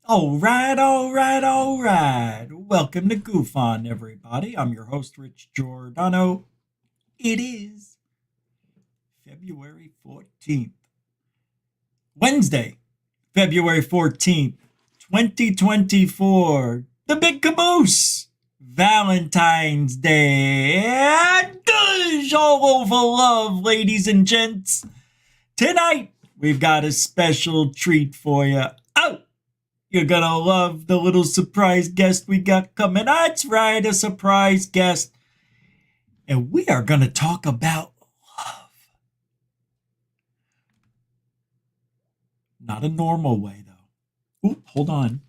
All right, all right, all right. Welcome to GUFON, everybody. I'm your host, Rich Giordano. It is February 14th, Wednesday, February 14th, 2024. The big caboose. Valentine's Day. Gush all over love, ladies and gents. Tonight, we've got a special treat for you. Oh! You're gonna love the little surprise guest we got coming. That's right, a surprise guest. And we are gonna talk about love. Not a normal way, though. Ooh, hold on.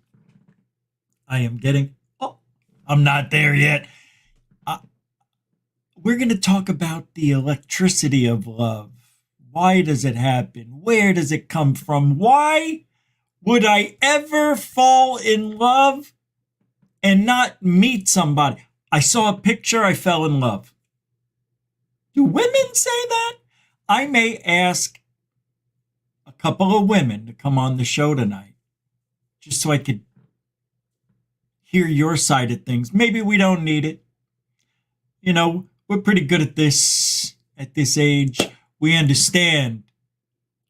I'm not there yet. Uh, we're gonna talk about the electricity of love. Why does it happen? Where does it come from? Why would I ever fall in love and not meet somebody? I saw a picture, I fell in love. Do women say that? I may ask a couple of women to come on the show tonight just so I could hear your side of things. Maybe we don't need it. You know, we're pretty good at this age. We understand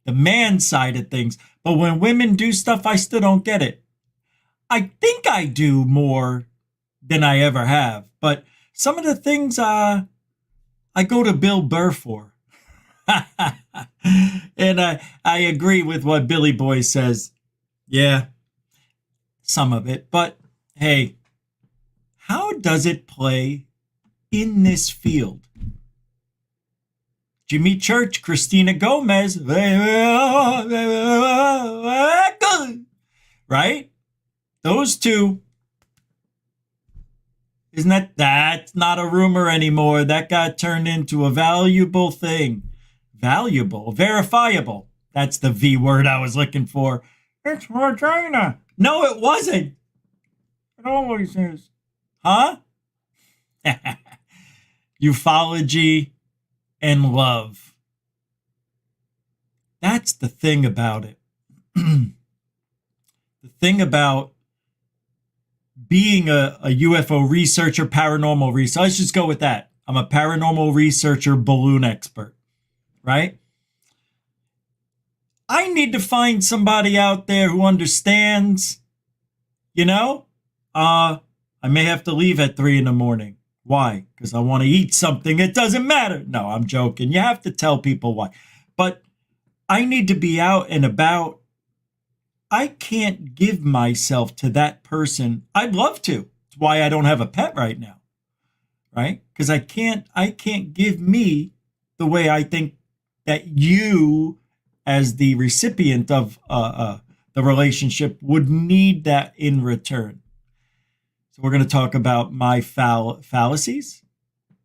the man side of things. But when women do stuff, I still don't get it. I think I do more than I ever have. But some of the things I go to Bill Burr for. And I agree with what Billy Boy says. Yeah, some of it. But hey, how does it play in this field? Jimmy Church, Christina Gomez, right? Those two. That's not a rumor anymore. That got turned into a valuable thing. Valuable, verifiable. That's the V word I was looking for. It's vagina. No, it wasn't. It always is. Huh? Ufology and love. That's the thing about it. The thing about being a UFO researcher, paranormal researcher. Let's just go with that. I'm a paranormal researcher, balloon expert, right? I need to find somebody out there who understands, you know? I may have to leave at 3 a.m. Why? Because I want to eat something. It doesn't matter. No, I'm joking. You have to tell people why. But I need to be out and about. I can't give myself to that person. I'd love to. It's why I don't have a pet right now. Right? Because I can't give me the way I think that you, as the recipient of the relationship, would need that in return. So we're going to talk about my fallacies.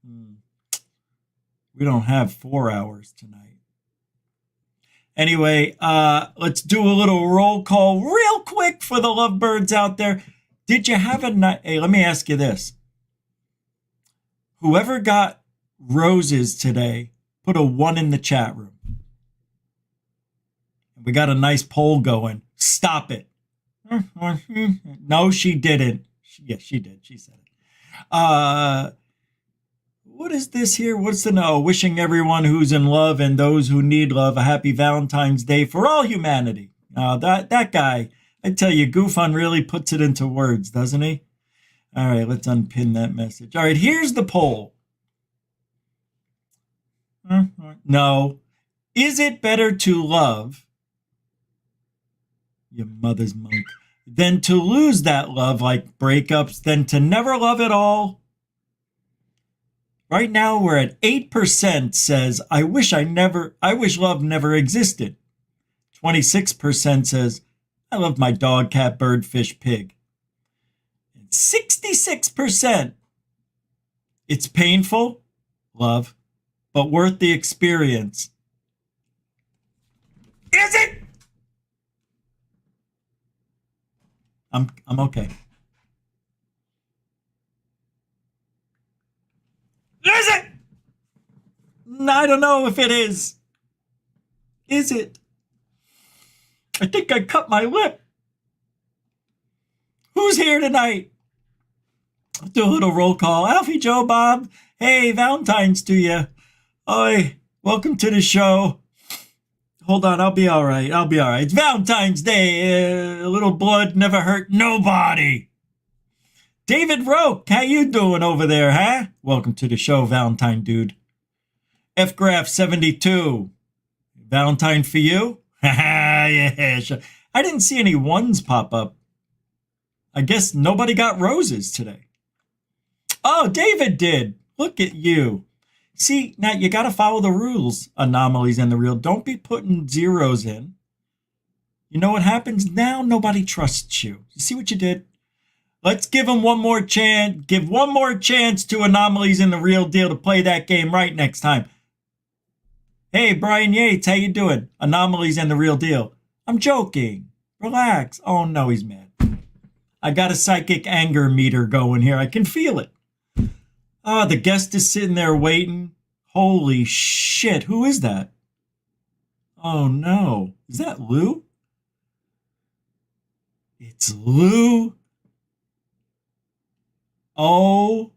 We don't have 4 hours tonight. Anyway, let's do a little roll call real quick for the lovebirds out there. Did you have a night? Hey, let me ask you this. Whoever got roses today, put a 1 in the chat room. We got a nice poll going. Stop it. No, she didn't. Yes, she did. She said it. What is this here? What's the no? Wishing everyone who's in love and those who need love a happy Valentine's Day for all humanity. That guy, I tell you, GUFON really puts it into words, doesn't he? All right, let's unpin that message. All right, here's the poll. No. Is it better to love your mother's monk than to lose that love, like breakups, than to never love at all? Right now we're at 8% says, I wish love never existed. 26% says, I love my dog, cat, bird, fish, pig. And 66%, it's painful, love, but worth the experience. Is it? I'm okay. Is it? I don't know if it is. Is it? I think I cut my lip. Who's here tonight? Let's do a little roll call. Alfie, Joe, Bob. Hey, Valentine's to you. Oi, welcome to the show. Hold on, I'll be all right. It's Valentine's Day. A little blood never hurt nobody. David Roke, how you doing over there, huh? Welcome to the show, Valentine dude. F-Graph 72. Valentine for you? Yeah, sure. I didn't see any ones pop up. I guess nobody got roses today. Oh, David did. Look at you. See, now you got to follow the rules, Anomalies and the Real. Don't be putting zeros in. You know what happens? Now nobody trusts you. You see what you did? Let's give them one more chance. Give one more chance to Anomalies and the Real Deal to play that game right next time. Hey, Brian Yates, how you doing? Anomalies and the Real Deal. I'm joking. Relax. Oh, no, he's mad. I got a psychic anger meter going here. I can feel it. Oh, the guest is sitting there waiting. Holy shit. Who is that? Oh, no. Is that Lou? It's Lou. Oh.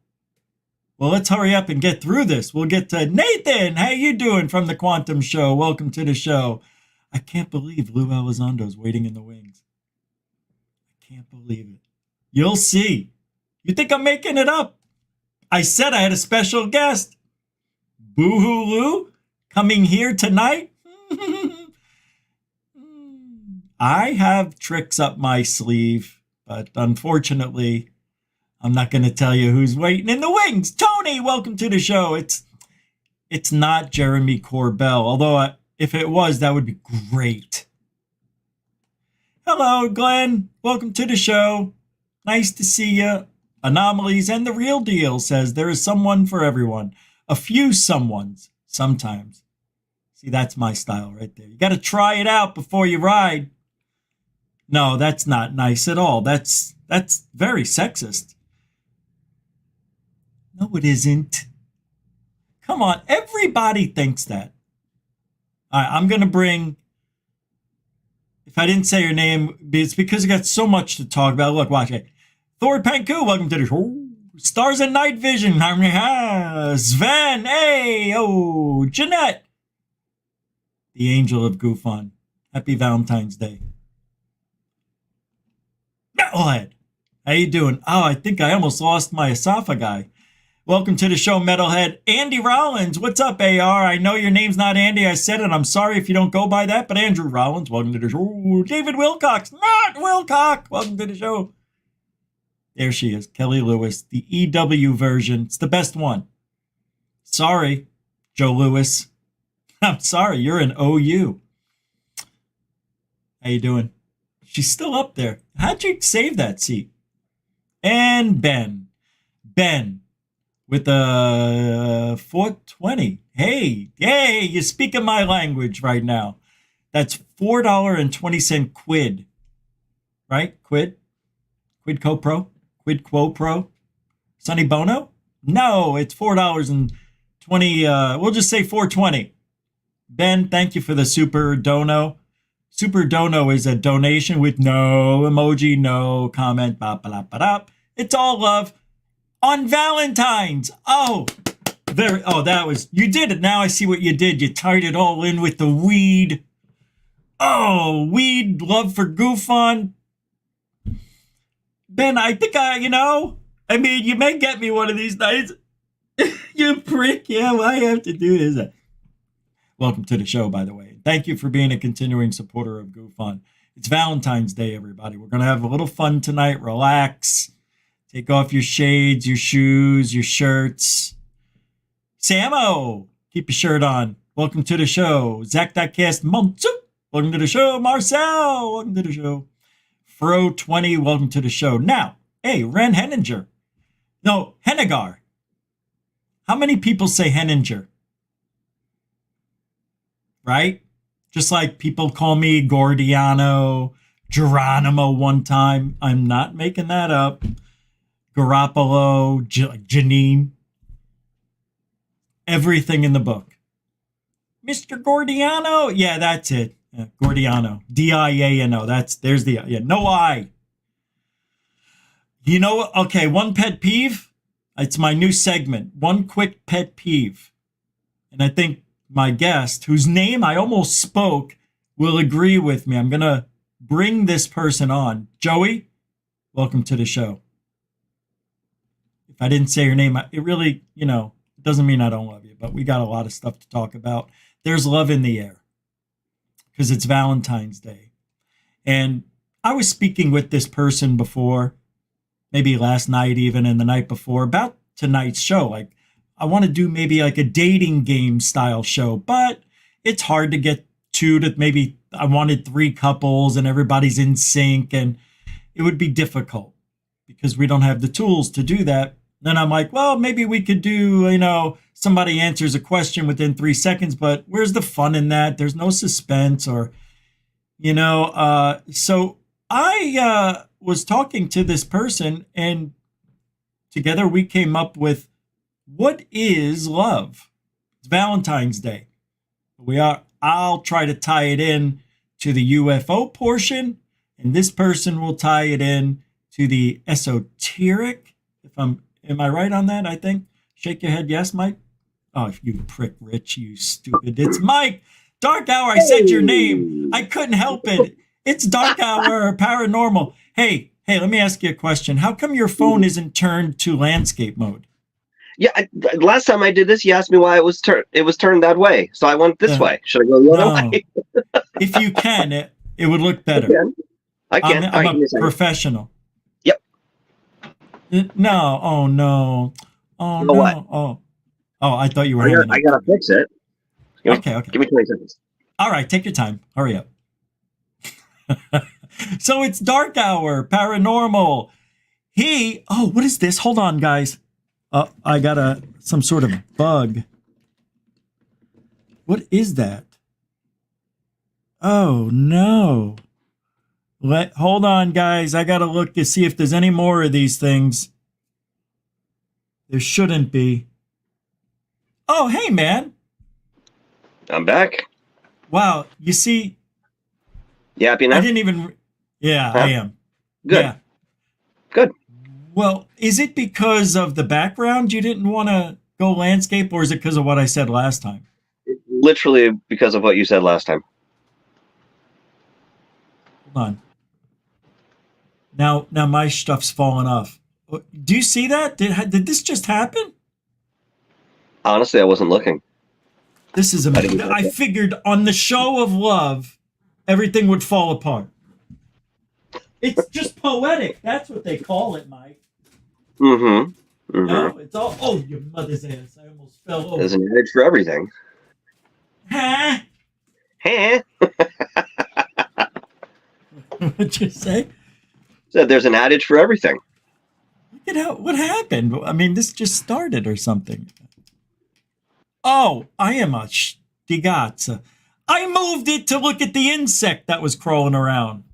Well, let's hurry up and get through this. We'll get to Nathan. How you doing from the Quantum Show? Welcome to the show. I can't believe Lou Elizondo's waiting in the wings. I can't believe it. You'll see. You think I'm making it up? I said I had a special guest. Boo-hoo Lou coming here tonight. I have tricks up my sleeve, but unfortunately, I'm not going to tell you who's waiting in the wings. Tony, welcome to the show. It's not Jeremy Corbell, although if it was, that would be great. Hello, Glenn. Welcome to the show. Nice to see you. Anomalies and the Real Deal says there is someone for everyone. A few someones, sometimes. See, that's my style right there. You got to try it out before you ride. No, that's not nice at all. That's very sexist. No, it isn't. Come on, everybody thinks that. All right, I'm going to bring, if I didn't say your name, it's because I got so much to talk about. Look, watch it. Thor Panku, welcome to the show. Stars and Night Vision. Sven, hey, oh, Jeanette. The angel of GUFON. Happy Valentine's Day. Metalhead. How you doing? Oh, I think I almost lost my esophagus. Welcome to the show, Metalhead. Andy Rollins, what's up, AR? I know your name's not Andy. I said it. I'm sorry if you don't go by that, but Andrew Rollins, welcome to the show. David Wilcox, not Wilcox, welcome to the show. There she is, Kelly Lewis, the EW version. It's the best one. Sorry, Joe Lewis. I'm sorry, you're an OU. How you doing? She's still up there. How'd you save that seat? And Ben with a 420. Hey, you're speaking my language right now. That's $4.20 quid. Right? Quid co pro? Quid quo pro? Sonny Bono? No, it's $4.20. We'll just say 420. Ben, thank you for the super dono. Super dono is a donation with no emoji, no comment. It's all love on Valentine's. That was, you did it. Now I see what you did. You tied it all in with the weed. Oh, weed, love for GUFON. Ben, I think you may get me one of these nights. You prick. Yeah, well, I have to do this. Welcome to the show, by the way. Thank you for being a continuing supporter of GUFON. It's Valentine's Day, everybody. We're going to have a little fun tonight. Relax. Take off your shades, your shoes, your shirts. Samo, keep your shirt on. Welcome to the show. Zach.cast Monsu. Welcome to the show. Marcel, welcome to the show. Fro20, welcome to the show. Now, hey, Ren Henninger. No, Hennigar. How many people say Henninger? Right? Just like people call me Gordiano, Geronimo one time. I'm not making that up. Garoppolo, Janine. Everything in the book. Mr. Gordiano? Yeah, that's it. Gordiano. D-I-A-N-O. There's the, no I. You know what? Okay, one pet peeve. It's my new segment. One quick pet peeve. And I think my guest, whose name I almost spoke, will agree with me. I'm going to bring this person on. Joey, welcome to the show. If I didn't say your name, it really, it doesn't mean I don't love you, but we got a lot of stuff to talk about. There's love in the air because it's Valentine's Day. And I was speaking with this person before, maybe last night even, and the night before, about tonight's show. Like, I want to do maybe like a dating game style show, but it's hard to get maybe I wanted 3 couples and everybody's in sync, and it would be difficult because we don't have the tools to do that. Then I'm like, well, maybe we could do, somebody answers a question within 3 seconds, but where's the fun in that? There's no suspense so I was talking to this person, and together we came up with, what is love? It's Valentine's Day. I'll try to tie it in to the UFO portion, and this person will tie it in to the esoteric. Am I right on that? I think. Shake your head, yes, Mike. Oh, you prick, Rich, you stupid. It's Mike. DarkHour. I said your name. I couldn't help it. It's DarkHour Paranormal. Hey, let me ask you a question. How come your phone isn't turned to landscape mode? Yeah, last time I did this, you asked me why it was turned that way. So I went this way. Should I go the other way? If you can, it would look better. I can. I'm a professional. Yep. No. Oh, no. Oh, no. What? Oh, I thought you were. I got to fix it. Okay. Give me 20 seconds. All right. Take your time. Hurry up. So it's DarkHour Paranormal. What is this? Hold on, guys. I got some sort of bug. What is that? Oh, no. Hold on, guys. I got to look to see if there's any more of these things. There shouldn't be. Oh, hey, man. I'm back. Wow. You see? You happy now? I didn't even... Yeah, huh? I am. Good. Yeah. Good. Well, is it because of the background you didn't want to go landscape, or is it because of what I said last time? Literally because of what you said last time. Hold on. Now my stuff's falling off. Do you see that? Did this just happen? Honestly, I wasn't looking. This is amazing. I figured on the show of love, everything would fall apart. It's just poetic. That's what they call it, Mike. Mm-hmm. Mm-hmm. No, it's all... Oh, your mother's ass. I almost fell over. There's an adage for everything. Huh? Huh? What'd you say? Said there's an adage for everything. What happened? I mean, this just started or something. Oh, I am a stigazza. I moved it to look at the insect that was crawling around.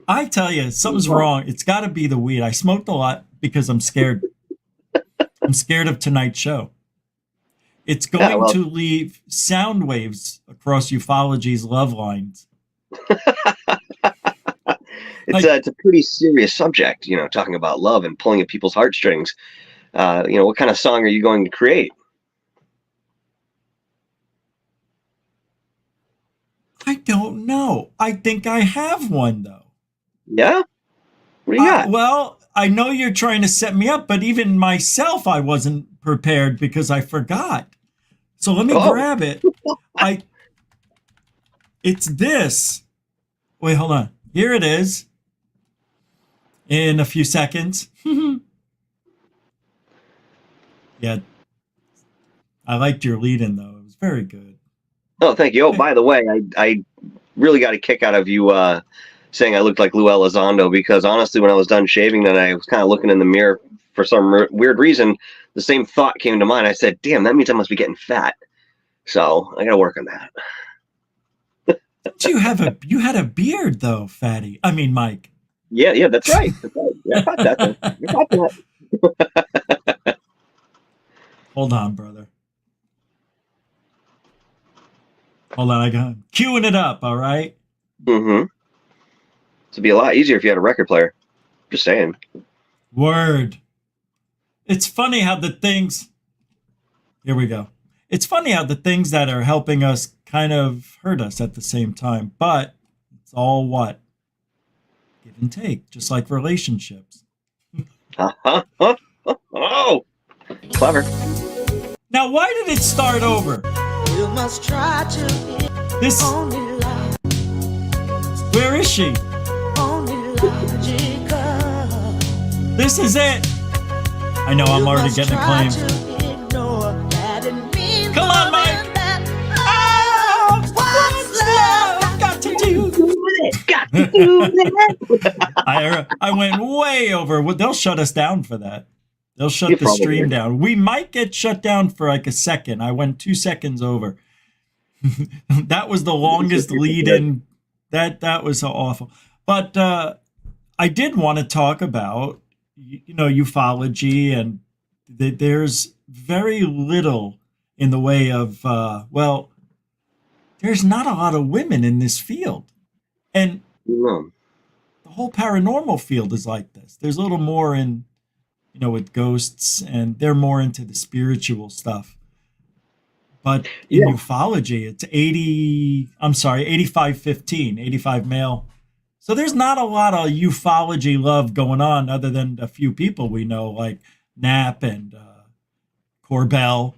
I tell you, something's wrong. It's got to be the weed. I smoked a lot because I'm scared. I'm scared of tonight's show. It's going to leave sound waves across ufology's love lines. It's a pretty serious subject, talking about love and pulling at people's heartstrings. What kind of song are you going to create? I don't know. I think I have one, though. Yeah? What do you got? Well, I know you're trying to set me up, but even myself, I wasn't prepared because I forgot. So let me grab it. It's this. Wait, hold on. Here it is. In a few seconds. Yeah. I liked your lead-in, though. It was very good. Oh, thank you. Oh, by the way, I really got a kick out of you saying I looked like Lou Elizondo, because honestly, when I was done shaving, then I was kind of looking in the mirror for some weird reason. The same thought came to mind. I said, damn, that means I must be getting fat. So I got to work on that. You had a beard, though, fatty. I mean, Mike. Yeah, that's right. That's right. Yeah, I got that. Hold on, brother. Hold on, I got queuing it up, all right? Mm-hmm. It'd be a lot easier if you had a record player. Just saying. Word. It's funny how the things, here we go. It's funny how the things that are helping us kind of hurt us at the same time, but it's all what? Give and take, just like relationships. Oh, clever. Now, why did it start over? You must try to This, only lie, where is she? only logical. This is it. I know I'm already getting acclaimed. Come on, Mike. What's love got to do? Got to do that. I went way over. Well, they'll shut us down for that. They'll shut You the probably stream did. down. We might get shut down for like a second. I went 2 seconds over. That was the longest lead in. That was so awful. But I did want to talk about, ufology, and there's very little in the way of, there's not a lot of women in this field. And No. the whole paranormal field is like this. There's a little more in, with ghosts, and they're more into the spiritual stuff. But in Yeah. ufology, it's 85-15, 85 male. So there's not a lot of ufology love going on other than a few people we know, like Knapp and Corbell,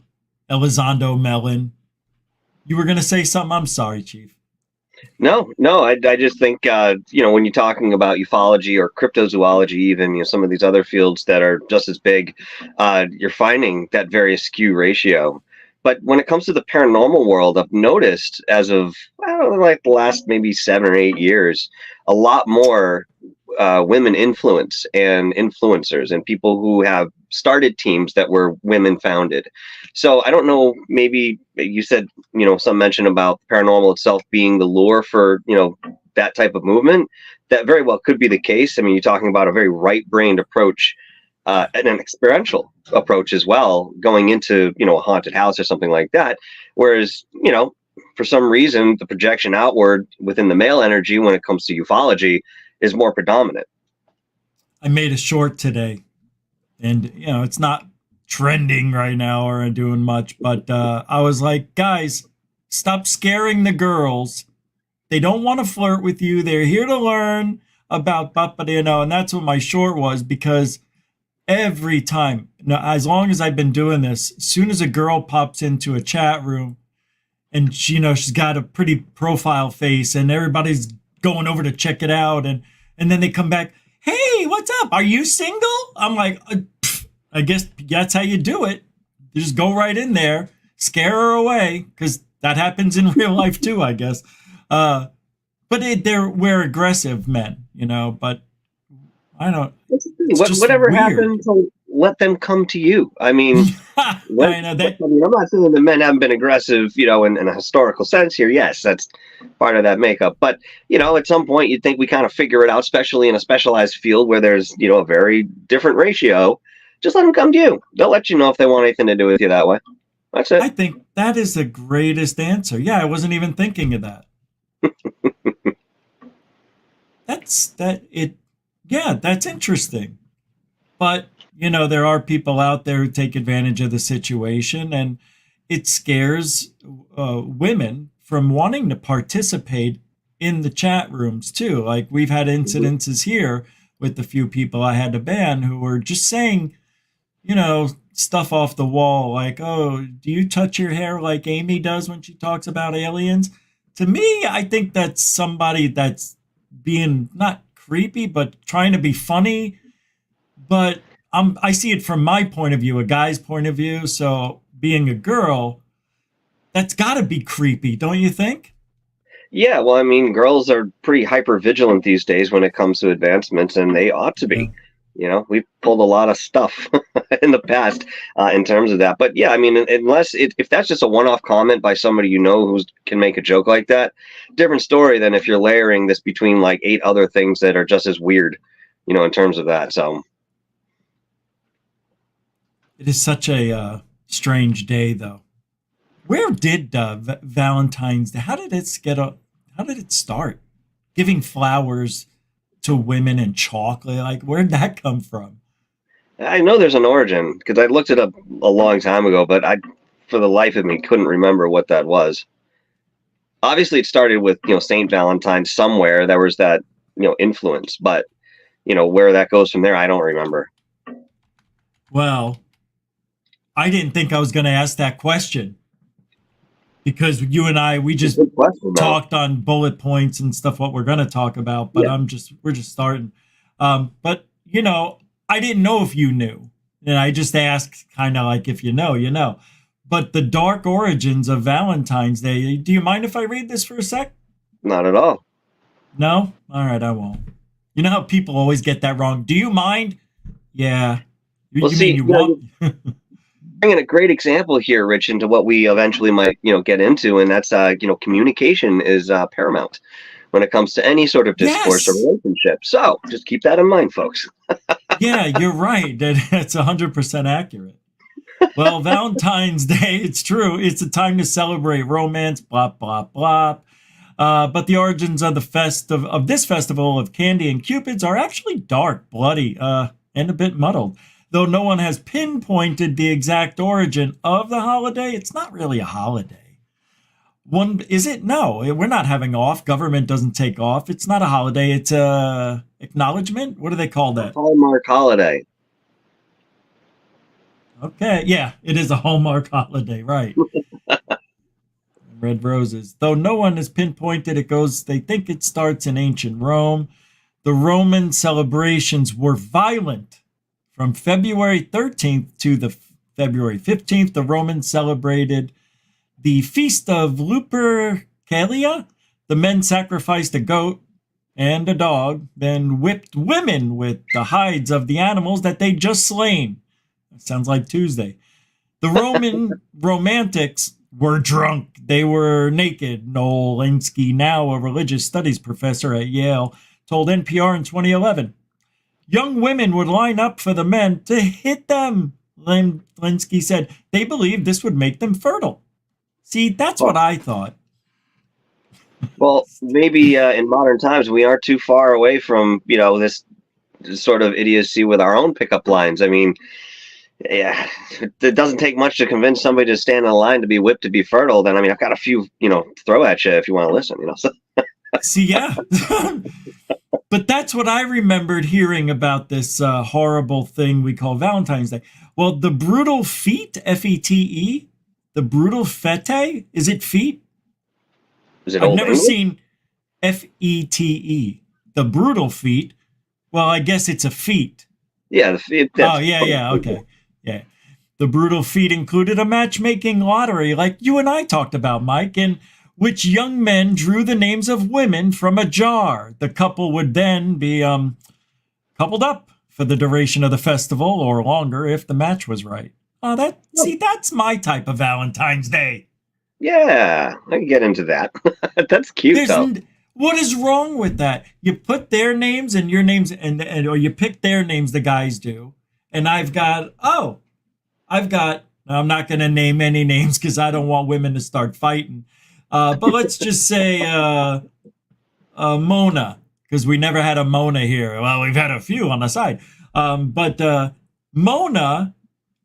Elizondo Mellon. You were going to say something? I'm sorry, Chief. No, I just think, when you're talking about ufology or cryptozoology, even, some of these other fields that are just as big, you're finding that very askew ratio. But when it comes to the paranormal world, I've noticed as of, I don't know, like the last maybe 7 or 8 years, a lot more women influence and influencers and people who have started teams that were women founded. So I don't know, maybe you said, some mention about paranormal itself being the lure for, that type of movement. That very well could be the case. I mean, you're talking about a very right-brained approach and an experiential approach as well, going into, a haunted house or something like that. Whereas, for some reason, the projection outward within the male energy when it comes to ufology is more predominant. I made a short today, and it's not trending right now or doing much, but I was like, guys, stop scaring the girls. They don't want to flirt with you. They're here to learn about and that's what my short was, because every time, as long as I've been doing this, as soon as a girl pops into a chat room and she's got a pretty profile face and everybody's going over to check it out, and then they come back, hey, what's up? Are you single? I'm like, I guess that's how you do it. You just go right in there, scare her away, because that happens in real life too, I guess. But we're aggressive men, but I don't. Whatever happened to let them come to you? I mean, I know that. I'm not saying the men haven't been aggressive, in a historical sense here. Yes, that's part of that makeup. But, at some point you'd think we kind of figure it out, especially in a specialized field where there's, a very different ratio. Just let them come to you. They'll let you know if they want anything to do with you that way. That's it. I think that is the greatest answer. Yeah, I wasn't even thinking of that. That's interesting. But, there are people out there who take advantage of the situation, and it scares women from wanting to participate in the chat rooms too. Like, we've had incidences here with the few people I had to ban who were just saying, stuff off the wall, like, oh, do you touch your hair like Amy does when she talks about aliens? To me, I think that's somebody that's being not creepy, but trying to be funny. But I see it from my point of view, a guy's point of view. So being a girl, that's got to be creepy, don't you think? Yeah, well, I mean, girls are pretty hyper vigilant these days when it comes to advancements, and they ought to be. We've pulled a lot of stuff in the past in terms of that. But yeah, I mean, unless if that's just a one-off comment by somebody who can make a joke like that, different story than if you're layering this between like 8 other things that are just as weird, in terms of that. So it is such a strange day, though. Where did Valentine's Day? How did it start? Giving flowers to women and chocolate, like, where'd that come from? I know there's an origin because I looked it up a long time ago, but I, for the life of me, couldn't remember what that was. Obviously, it started with Saint Valentine somewhere. There was that influence, but where that goes from there, I don't remember. Well, I didn't think I was going to ask that question because you and I, we just Good question, though. talked on bullet points and stuff what we're going to talk about, but Yeah. we're just starting. But I didn't know if you knew, and I just asked kind of like if you know, you know. But the dark origins of Valentine's Day. Do you mind if I read this for a sec? Not at all. No? All right, I won't. You know how people always get that wrong. Do you mind? Yeah. Well, you see, mean you want? Bringing a great example here, Rich, into what we eventually might get into, and that's communication is paramount when it comes to any sort of discourse or Yes. relationship. So just keep that in mind, folks. Yeah, you're right. That's 100% accurate. Well, Valentine's Day, it's true. It's a time to celebrate romance, blah, blah, blah. But the origins of this festival of candy and cupids are actually dark, bloody, and a bit muddled. Though no one has pinpointed the exact origin of the holiday, it's not really a holiday. Is it? No, we're not having off. Government doesn't take off. It's not a holiday. It's a acknowledgement. What do they call that? Hallmark holiday. Okay, yeah, it is a Hallmark holiday, right? Red roses. Though no one has pinpointed it goes, they think it starts in ancient Rome. The Roman celebrations were violent. From February 13th to the February 15th, the Romans celebrated the Feast of Lupercalia. The men sacrificed a goat and a dog, then whipped women with the hides of the animals that they'd just slain. That sounds like Tuesday. The Roman romantics were drunk. They were naked. Noel Linsky, now a religious studies professor at Yale, told NPR in 2011. Young women would line up for the men to hit them, Linsky said. They believed this would make them fertile. See, that's what I thought. Well, maybe in modern times we aren't too far away from this sort of idiocy with our own pickup lines. I mean, yeah, it doesn't take much to convince somebody to stand in a line to be whipped to be fertile. Then I mean, I've got a few throw at you if you want to listen. So. See, yeah. But that's what I remembered hearing about this horrible thing we call Valentine's Day. Well, the brutal fete, F-E-T-E, the brutal fete, is it feet? Is it I've old never English? seen F-E-T-E. The brutal feet. Well, I guess it's a feat. Yeah. Okay. Yeah. The brutal feat included a matchmaking lottery like you and I talked about, Mike, in which young men drew the names of women from a jar. The couple would then be coupled up for the duration of the festival or longer if the match was right. That's my type of Valentine's Day. Yeah, I can get into that. That's cute, though. What is wrong with that? You put their names and your names, or you pick their names, the guys do. And I'm not going to name any names because I don't want women to start fighting. But let's just say Mona, because we never had a Mona here. Well, we've had a few on the side. But Mona,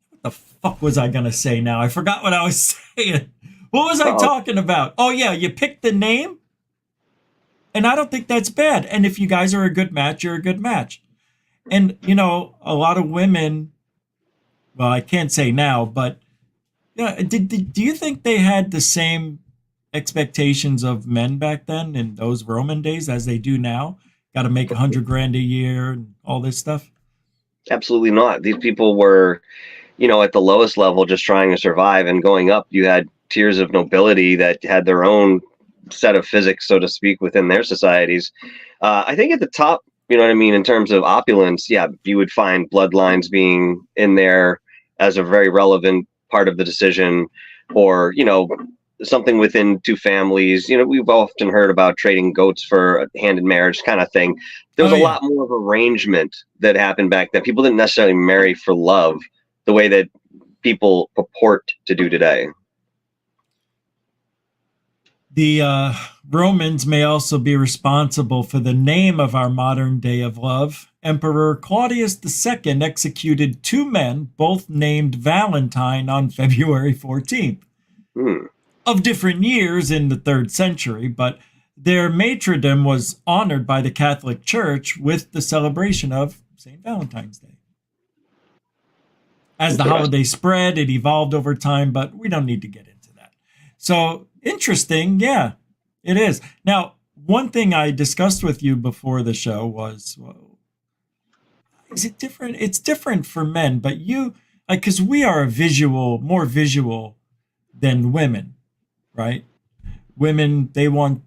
what the fuck was I going to say now? I forgot what I was saying. What was I talking about? Oh, yeah, you picked the name. And I don't think that's bad. And if you guys are a good match, you're a good match. And, a lot of women, well, I can't say now, but do you think they had the same expectations of men back then in those Roman days as they do now? Got to make $100,000 a year and all this stuff? Absolutely not. These people were, at the lowest level, just trying to survive, and going up, you had tiers of nobility that had their own set of physics, so to speak, within their societies. I think at the top, in terms of opulence, yeah, you would find bloodlines being in there as a very relevant part of the decision, or, something within two families. We've often heard about trading goats for a hand in marriage kind of thing. There was a lot more of arrangement that happened back then. People didn't necessarily marry for love the way that people purport to do today. The Romans may also be responsible for the name of our modern day of love. Emperor Claudius II executed 2 men, both named Valentine, on February 14th. Of different years in the 3rd century, but their martyrdom was honored by the Catholic Church with the celebration of St. Valentine's Day. As the holiday spread, it evolved over time, but we don't need to get into that. So, interesting, yeah, it is. Now, one thing I discussed with you before the show was, well, is it different? It's different for men, but you, like, because we are more visual than women, right? Women, they want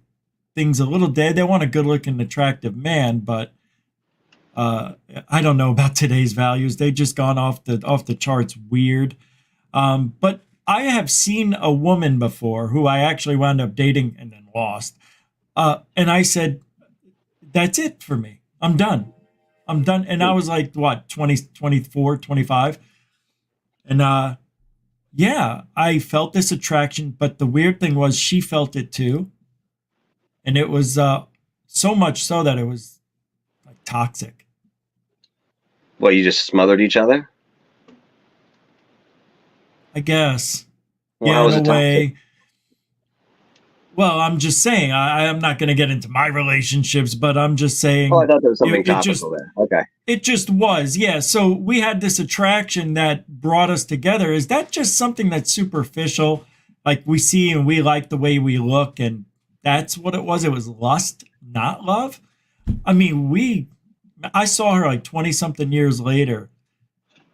things a little dead. They want a good-looking, attractive man, but I don't know about today's values. They just gone off the charts weird. But I have seen a woman before who I actually wound up dating and then lost. And I said, that's it for me. I'm done. And I was like, what, 20, 24, 25? And yeah, I felt this attraction. But the weird thing was she felt it too. And it was so much so that it was like toxic. Well, you just smothered each other? I guess. Well, yeah, how was in it a way. toxic? Well, I'm just saying, I'm not going to get into my relationships, but I'm just saying. Oh, I thought there was something it topical just, there. Okay. It just was, yeah. So we had this attraction that brought us together. Is that just something that's superficial? Like we see and we like the way we look, and that's what it was? It was lust, not love? I mean, I saw her like 20 something years later,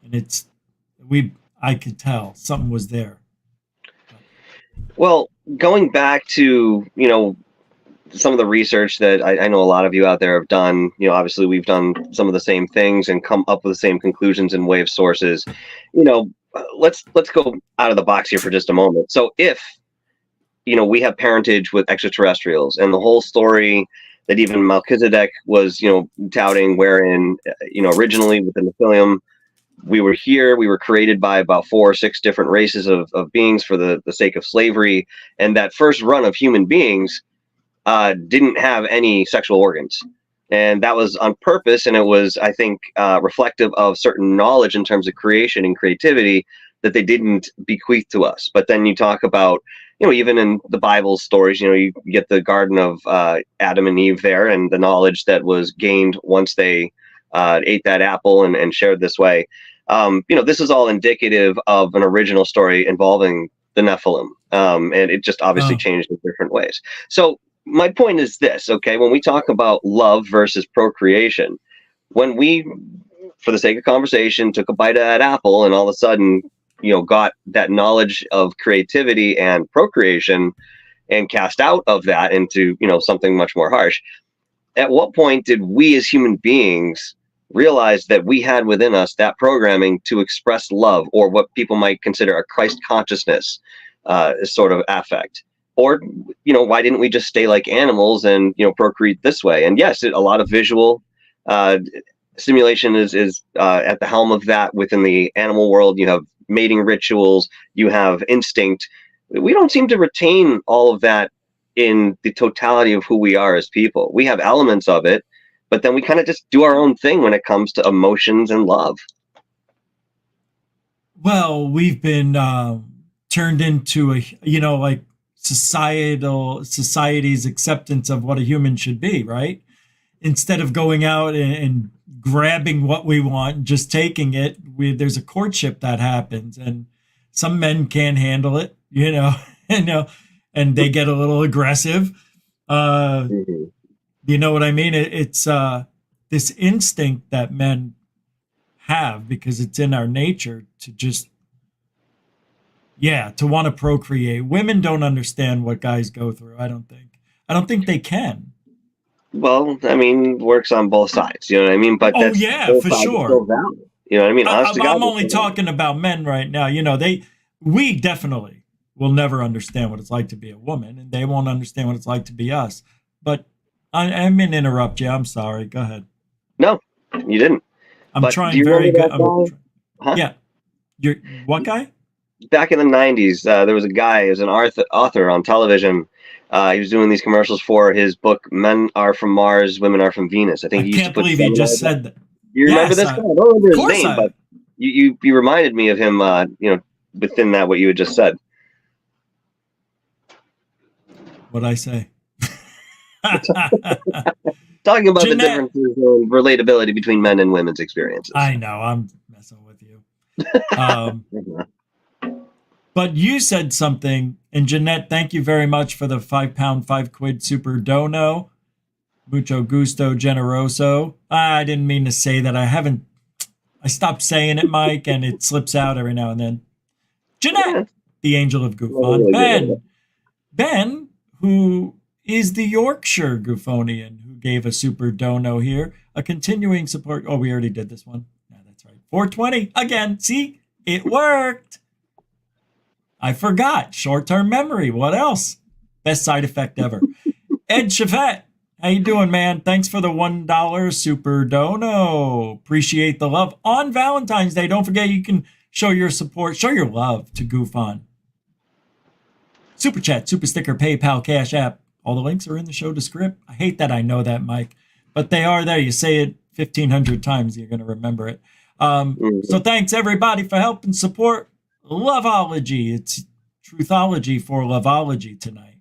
and I could tell something was there. Well, going back to, some of the research that I know a lot of you out there have done, obviously we've done some of the same things and come up with the same conclusions in wave sources. Let's go out of the box here for just a moment. So if, we have parentage with extraterrestrials, and the whole story that even Melchizedek was, touting, wherein, originally with the Nephilim, we were here, we were created by about 4 or 6 different races of beings for the sake of slavery. And that first run of human beings didn't have any sexual organs. And that was on purpose. And it was, I think, reflective of certain knowledge in terms of creation and creativity that they didn't bequeath to us. But then you talk about, even in the Bible stories, you get the Garden of Adam and Eve there, and the knowledge that was gained once they ate that apple and shared this way. This is all indicative of an original story involving the Nephilim. And it just obviously changed in different ways. So my point is this, okay, when we talk about love versus procreation, when we, for the sake of conversation, took a bite of that apple and all of a sudden, got that knowledge of creativity and procreation and cast out of that into, something much more harsh, at what point did we as human beings realize that we had within us that programming to express love, or what people might consider a Christ consciousness sort of affect? Or, why didn't we just stay like animals and, procreate this way? And yes, a lot of visual stimulation is at the helm of that within the animal world. You have mating rituals, you have instinct. We don't seem to retain all of that in the totality of who we are as people. We have elements of it, but then we kind of just do our own thing when it comes to emotions and love. Well, we've been turned into like society's acceptance of what a human should be, right? Instead of going out and grabbing what we want, just taking it, there's a courtship that happens, and some men can't handle it, and they get a little aggressive. You know what I mean? It's this instinct that men have, because it's in our nature to just, to want to procreate. Women don't understand what guys go through. I don't think they can. Well, I mean, works on both sides. You know what I mean? But that's for sure. You know what I mean? I'm only talking about men right now. We definitely will never understand what it's like to be a woman, and they won't understand what it's like to be us. But I mean, interrupt you. I'm sorry. Go ahead. No, you didn't. I'm trying very good. Yeah. You're what guy? Back in the 90s, there was a guy, he was an author on television, He was doing these commercials for his book, Men Are From Mars, Women Are From Venus. I think I he used to can't put believe you just said that. You remember Yes, this guy? I don't remember of his course name, but you reminded me of him, within that, what you had just said. What'd I say? Talking about Jeanette. the differences in relatability between men and women's experiences. I know, I'm messing with you. But you said something, and Jeanette, thank you very much for the £5, £5 super dono. Mucho gusto, generoso. I didn't mean to say that. I stopped saying it, Mike, and it slips out every now and then. Jeanette, the angel of GUFON. Ben, who is the Yorkshire Gufonian, who gave a super dono here. A continuing support. Oh, we already did this one. Yeah, that's right. 420 again. See, it worked. I forgot. Short-term memory. What else? Best side effect ever. Ed Chavette. How you doing, man? Thanks for the $1 super dono. Appreciate the love on Valentine's Day. Don't forget you can show your support, show your love to GUFON. Super chat, super sticker, PayPal, Cash App. All the links are in the show description. I hate that I know that, Mike, but they are there. You say it 1,500 times, you're going to remember it. So thanks everybody for helping support Loveology. It's truthology for Loveology tonight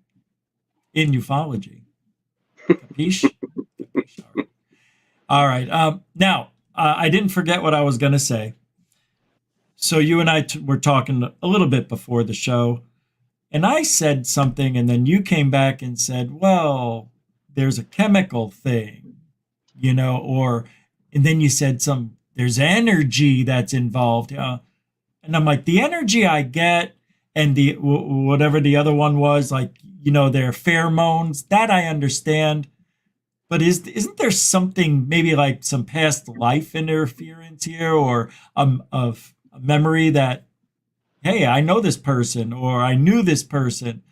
in ufology. Capiche? Capiche. All right. Now, I didn't forget what I was going to say. So you and I were talking a little bit before the show, and I said something, and then you came back and said, well, there's a chemical thing, and then you said there's energy that's involved. And I'm like, the energy I get, and the whatever the other one was, like, their pheromones, that I understand. But isn't there something, maybe like some past life interference here, or of a memory that, hey, I know this person, or I knew this person.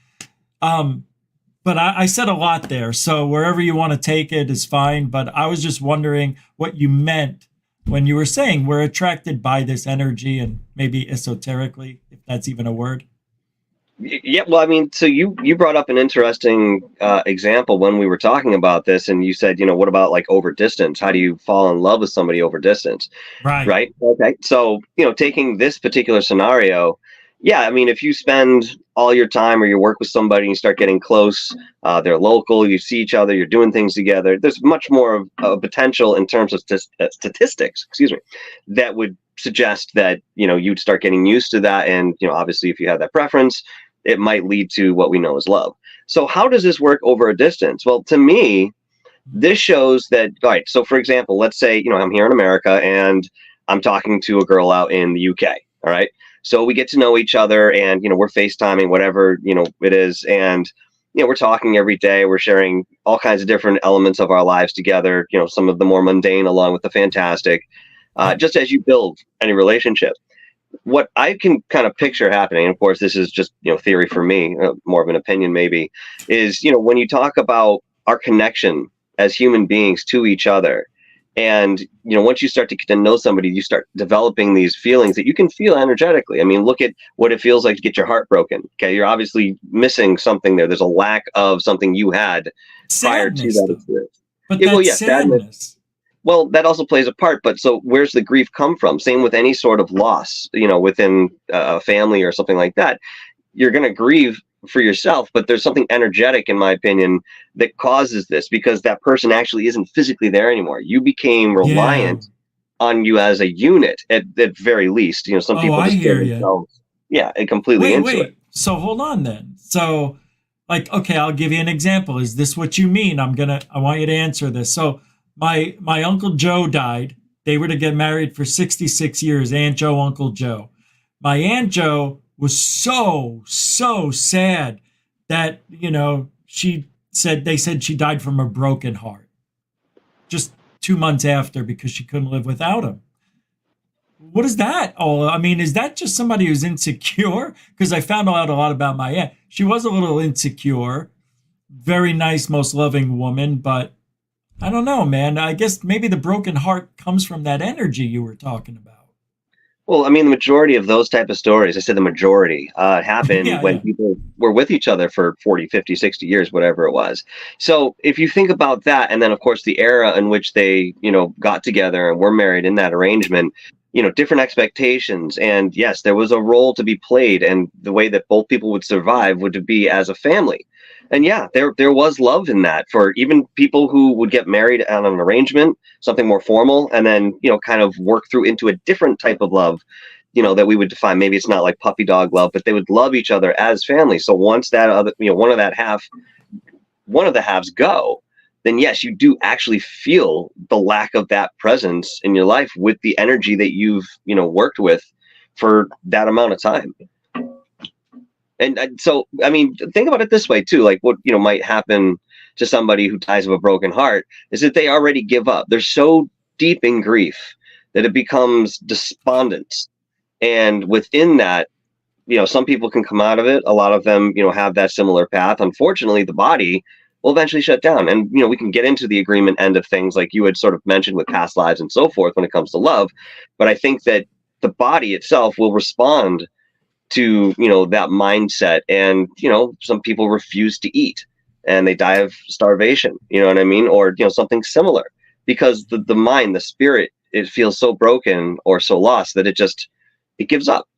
But I said a lot there, so wherever you want to take it is fine. But I was just wondering what you meant when you were saying we're attracted by this energy, and maybe esoterically, if that's even a word. Yeah, well, I mean, so you brought up an interesting example when we were talking about this, and you said, what about like over distance? How do you fall in love with somebody over distance? Right. Okay. So, taking this particular scenario, yeah, I mean, if you spend all your time or you work with somebody and you start getting close, they're local, you see each other, you're doing things together, there's much more of a potential in terms of statistics, that would suggest that, you'd start getting used to that. And, obviously, if you have that preference, it might lead to what we know as love. So how does this work over a distance? Well, to me, this shows that, all right, so for example, let's say, I'm here in America and I'm talking to a girl out in the UK. All right. So we get to know each other and, we're FaceTiming, whatever, it is. And, we're talking every day. We're sharing all kinds of different elements of our lives together, some of the more mundane along with the fantastic, just as you build any relationship. What I can kind of picture happening, and of course, this is just, theory for me, more of an opinion maybe, is, when you talk about our connection as human beings to each other, and, once you start to get to know somebody, you start developing these feelings that you can feel energetically. I mean, look at what it feels like to get your heart broken. Okay. You're obviously missing something there. There's a lack of something you had prior to that experience. But that's sadness. Well, that also plays a part, but so where's the grief come from? Same with any sort of loss, within a family or something like that. You're going to grieve for yourself, but there's something energetic, in my opinion, that causes this, because that person actually isn't physically there anymore. You became reliant on you as a unit, at very least. Some people just get themselves, completely into it. So hold on then. So, like, okay, I'll give you an example. Is this what you mean? I want you to answer this. So, my Uncle Joe died. They were to get married for 66 years, Aunt Joe, Uncle Joe. My Aunt Joe was so sad that, they said she died from a broken heart just 2 months after, because she couldn't live without him. What is that? Is that just somebody who's insecure? Because I found out a lot about my aunt. She was a little insecure, very nice, most loving woman, but I don't know, man. I guess maybe the broken heart comes from that energy you were talking about. Well, I mean, the majority of those type of stories, I said the majority, happened Yeah, when yeah. people were with each other for 40, 50, 60 years, whatever it was. So if you think about that, and then of course the era in which they, got together and were married in that arrangement, different expectations. And yes, there was a role to be played, and the way that both people would survive would be as a family. And yeah, there was love in that for even people who would get married on an arrangement, something more formal, and then kind of work through into a different type of love, that we would define. Maybe it's not like puppy dog love, but they would love each other as family. So once that other, one of the halves go, then yes, you do actually feel the lack of that presence in your life with the energy that you've worked with for that amount of time. And so, I mean, think about it this way too. Like what might happen to somebody who dies of a broken heart is that they already give up. They're so deep in grief that it becomes despondent. And within that, some people can come out of it. A lot of them, have that similar path. Unfortunately, the body will eventually shut down. And we can get into the agreement end of things, like you had sort of mentioned with past lives and so forth when it comes to love. But I think that the body itself will respond to that mindset. And some people refuse to eat and they die of starvation, you know what I mean, or something similar, because the mind, the spirit, it feels so broken or so lost that it gives up.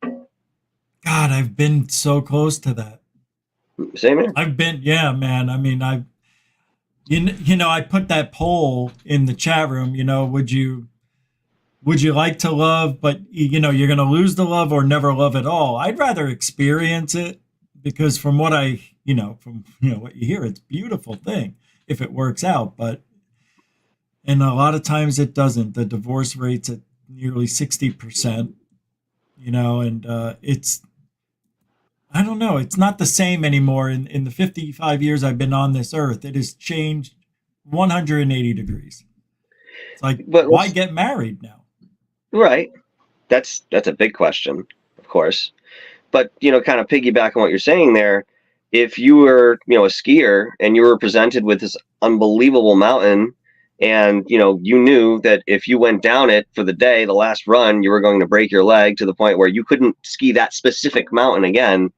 God, I've been so close to that. Same here. Yeah, man. I mean, I put that poll in the chat room. Would you like to love, but you're going to lose the love or never love at all? I'd rather experience it, because from what what you hear, it's a beautiful thing if it works out. And a lot of times it doesn't. The divorce rate's at nearly 60%, and I don't know. It's not the same anymore. In the 55 years I've been on this earth, it has changed 180 degrees. It's like, But why get married now? right, that's a big question, of course. But kind of piggyback on what you're saying there, if you were a skier and you were presented with this unbelievable mountain, and you knew that if you went down it for the day, the last run, you were going to break your leg to the point where you couldn't ski that specific mountain again,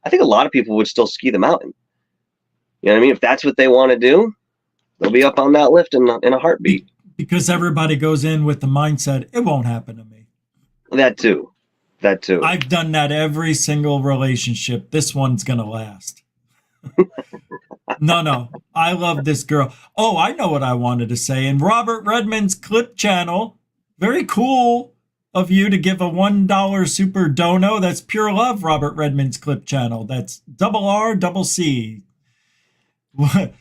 I think a lot of people would still ski the mountain. You know what I mean? If that's what they want to do, they'll be up on that lift in a heartbeat. Because everybody goes in with the mindset, it won't happen to me. That too. I've done that every single relationship. This one's going to last. No. I love this girl. Oh, I know what I wanted to say. In Robert Redmond's clip channel, very cool of you to give a $1 super dono. That's pure love, Robert Redmond's clip channel. That's RRCC. What?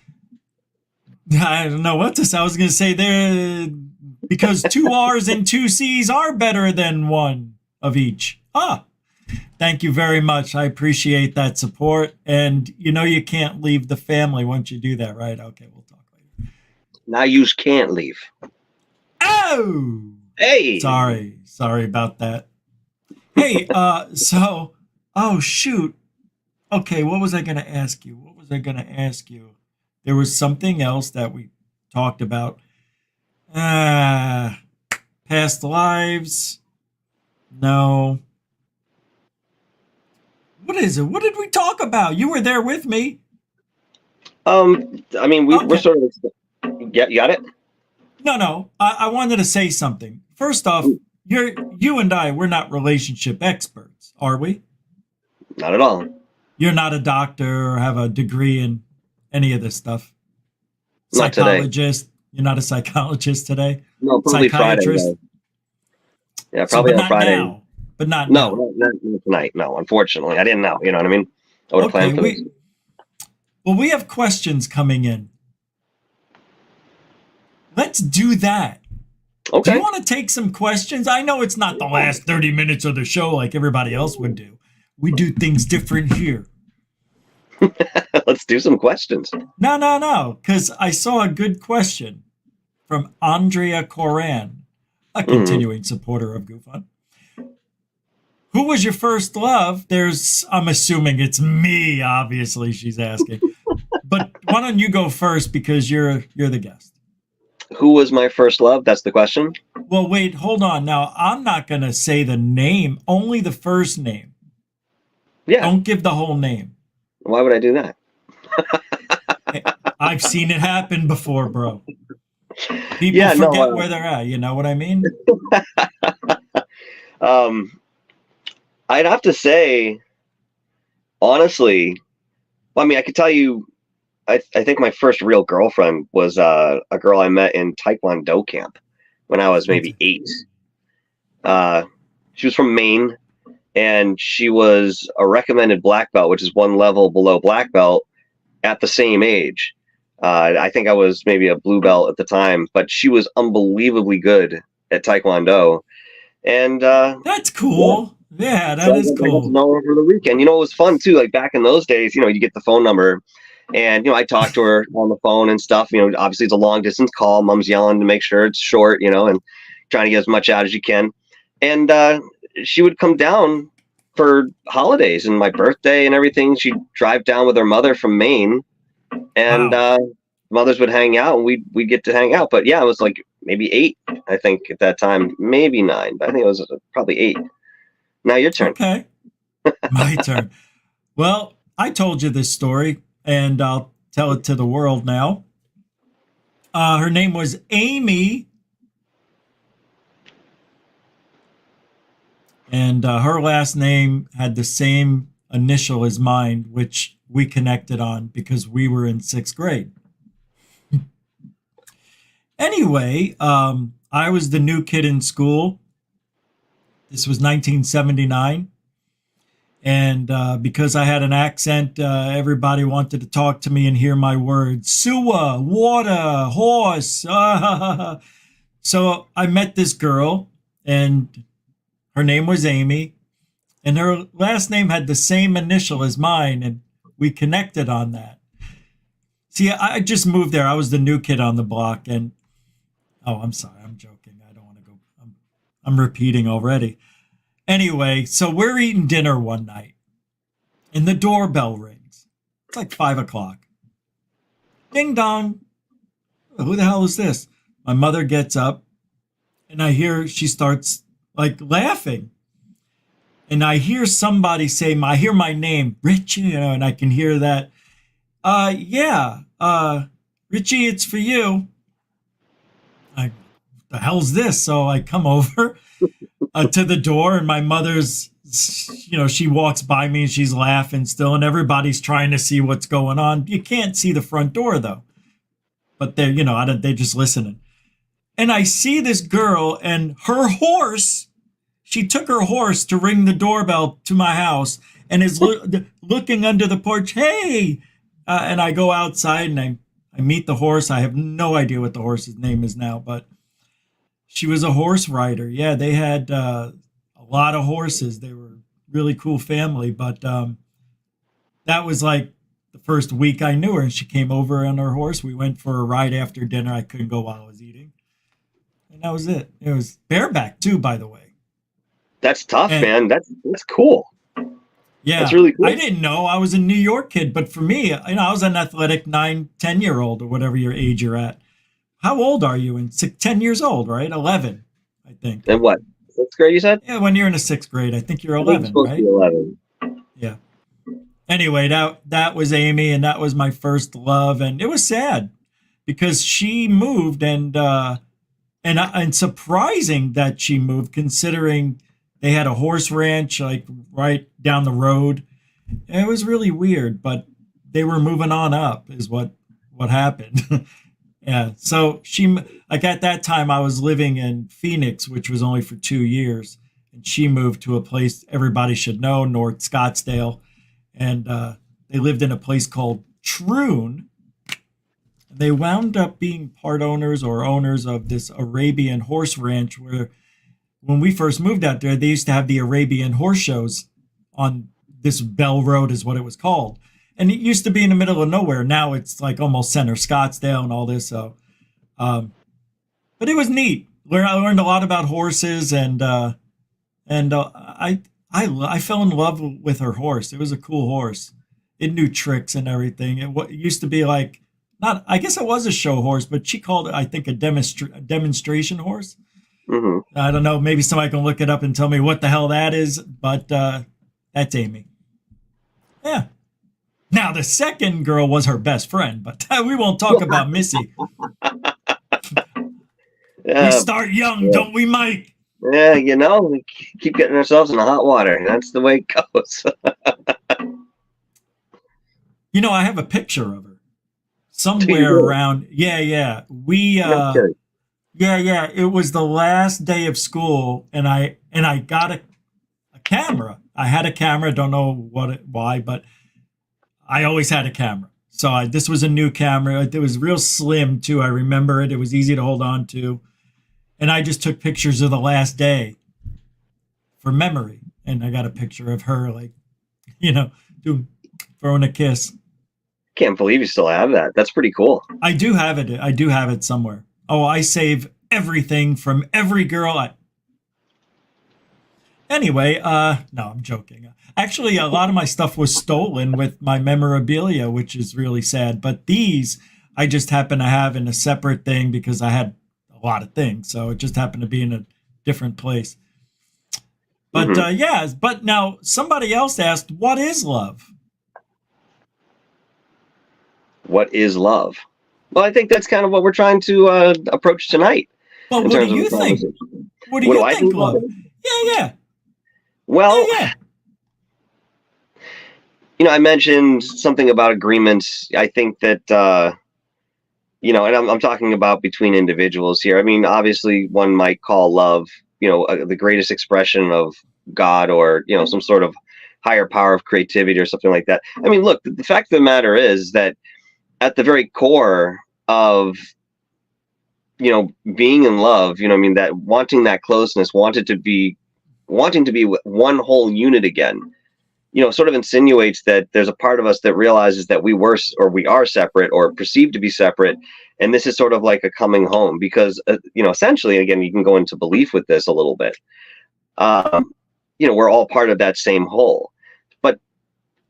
I don't know what to say. I was going to say there, because 2 R's and 2 C's are better than one of each. Thank you very much. I appreciate that support. And you can't leave the family once you do that, right? Okay, we'll talk later. Now you can't leave. Oh! Hey! Sorry about that. Hey, oh, shoot. Okay, what was I going to ask you? There was something else that we talked about. Past lives. No. What is it? What did we talk about? You were there with me. I mean, we're Okay. sort of. Yeah, you got it? No. I wanted to say something. First off, you and I, we're not relationship experts, are we? Not at all. You're not a doctor or have a degree in any of this stuff. Not today. Psychologist. You're not a psychologist today. No, probably Friday. Though. Yeah, probably but on Friday. Now. But not now. No, not tonight. No, unfortunately, I didn't know. You know what I mean? I would have planned for this. Well, we have questions coming in. Let's do that. Okay. Do you want to take some questions? I know it's not the last 30 minutes of the show like everybody else would do. We do things different here. Let's do some questions. No, because I saw a good question from Andrea Coran, a continuing supporter of GUFON. Who was your first love? I'm assuming it's me, obviously, she's asking. But why don't you go first, because you're the guest. Who was my first love? That's the question. Well, wait, hold on. Now, I'm not going to say the name, only the first name. Yeah. Don't give the whole name. Why would I do that? I've seen it happen before, bro. People Yeah, no. forget where they're at. You know what I mean? I'd have to say, honestly, well, I mean, I could tell you, I think my first real girlfriend was a girl I met in Taekwondo camp when I was maybe 8. She was from Maine, and she was a recommended black belt, which is one level below black belt at the same age. I think I was maybe a blue belt at the time, but she was unbelievably good at Taekwondo. And That's cool. Yeah, that is I got to cool. know her over the weekend. You know, it was fun too. Like back in those days, you know, you get the phone number, and you know, I talked to her on the phone and stuff. You know, obviously it's a long distance call. Mom's yelling to make sure it's short, you know, and trying to get as much out as you can. And she would come down for holidays and my birthday and everything. She'd drive down with her mother from Maine, and Wow. mothers would hang out, and we'd get to hang out. But yeah, it was like maybe 8, I think, at that time, maybe 9, but I think it was probably 8. Now your turn. Okay. My turn. Well, I told you this story, and I'll tell it to the world now. Her name was Amy, and her last name had the same initial as mine, which we connected on because we were in 6th grade. Anyway, I was the new kid in school. This was 1979. And because I had an accent, everybody wanted to talk to me and hear my words. Sewer, water, horse. So I met this girl, and her name was Amy, and her last name had the same initial as mine, and we connected on that. See, I just moved there. I was the new kid on the block, and oh, I'm sorry, I'm joking. I don't want to go. I'm repeating already. Anyway, so we're eating dinner one night, and the doorbell rings. It's like 5 o'clock. Ding dong. Who the hell is this? My mother gets up, and I hear she starts like laughing. And I hear somebody say, I hear my name, Richie, you know, and I can hear that. Yeah, Richie, it's for you. What the hell's this? So I come over to the door, and my mother's, you know, she walks by me and she's laughing still, and everybody's trying to see what's going on. You can't see the front door though, but they're, you know, they're just listening. And I see this girl and her horse. She took her horse to ring the doorbell to my house and is looking under the porch. Hey, and I go outside and I meet the horse. I have no idea what the horse's name is now, but she was a horse rider. Yeah, they had a lot of horses. They were a really cool family. But that was like the first week I knew her, and she came over on her horse. We went for a ride after dinner. I couldn't go while I was eating. And that was it. It was bareback too, by the way. That's tough, And man. That's cool. yeah, That's really cool. I didn't know I was a New York kid, but for me, you know, I was an athletic 9, 10-year-old or whatever your age you're at. How old are you? 10 years old, right? 11, I think. And what? 6th grade, you said? Yeah, when you're in the 6th grade, I think you're I think 11, it's supposed right? to be 11. Yeah. Anyway, that was Amy, and that was my first love, and it was sad because she moved, and surprising that she moved, considering they had a horse ranch like right down the road. It was really weird, but they were moving on up, is what happened. Yeah. So she, like at that time, I was living in Phoenix, which was only for 2 years, and she moved to a place everybody should know, North Scottsdale, and they lived in a place called Troon. They wound up being part owners or owners of this Arabian horse ranch where when we first moved out there, they used to have the Arabian horse shows on this Bell Road is what it was called. And it used to be in the middle of nowhere. Now it's like almost center Scottsdale and all this. So, but it was neat. I learned a lot about horses, and I fell in love with her horse. It was a cool horse. It knew tricks and everything. It used to be like not, I guess it was a show horse, but she called it, I think, a demonstration horse. Hmm. I don't know. Maybe somebody can look it up and tell me what the hell that is, but that's Amy. Yeah. Now, the second girl was her best friend, but we won't talk about Missy. We start young, Yeah. don't we, Mike? Yeah, we keep getting ourselves in the hot water. That's the way it goes. I have a picture of her Do you somewhere really? around. Yeah. We No kidding. yeah. It was the last day of school, and I got a camera. I had a camera. Don't know why, but I always had a camera. So this was a new camera. It was real slim too. I remember it. It was easy to hold on to, and I just took pictures of the last day for memory. And I got a picture of her, like, throwing a kiss. Can't believe you still have that. That's pretty cool. I do have it. I do have it somewhere. Oh, I save everything from every girl. Anyway, no, I'm joking. Actually, a lot of my stuff was stolen with my memorabilia, which is really sad. But these, I just happen to have in a separate thing because I had a lot of things. So it just happened to be in a different place. But yeah, but now somebody else asked, what is love? What is love? Well, I think that's kind of what we're trying to approach tonight. Well, in what terms do of you the think? conversation. What do What you do I think think love? love is? Yeah. Well, Yeah. I mentioned something about agreements. I think that, and I'm talking about between individuals here. I mean, obviously, one might call love, the greatest expression of God or, some sort of higher power of creativity or something like that. I mean, look, the fact of the matter is that at the very core of, being in love, that wanting that closeness, wanting to be one whole unit again, sort of insinuates that there's a part of us that realizes that we are separate or perceived to be separate. And this is sort of like a coming home because, essentially, again, you can go into belief with this a little bit. We're all part of that same whole. But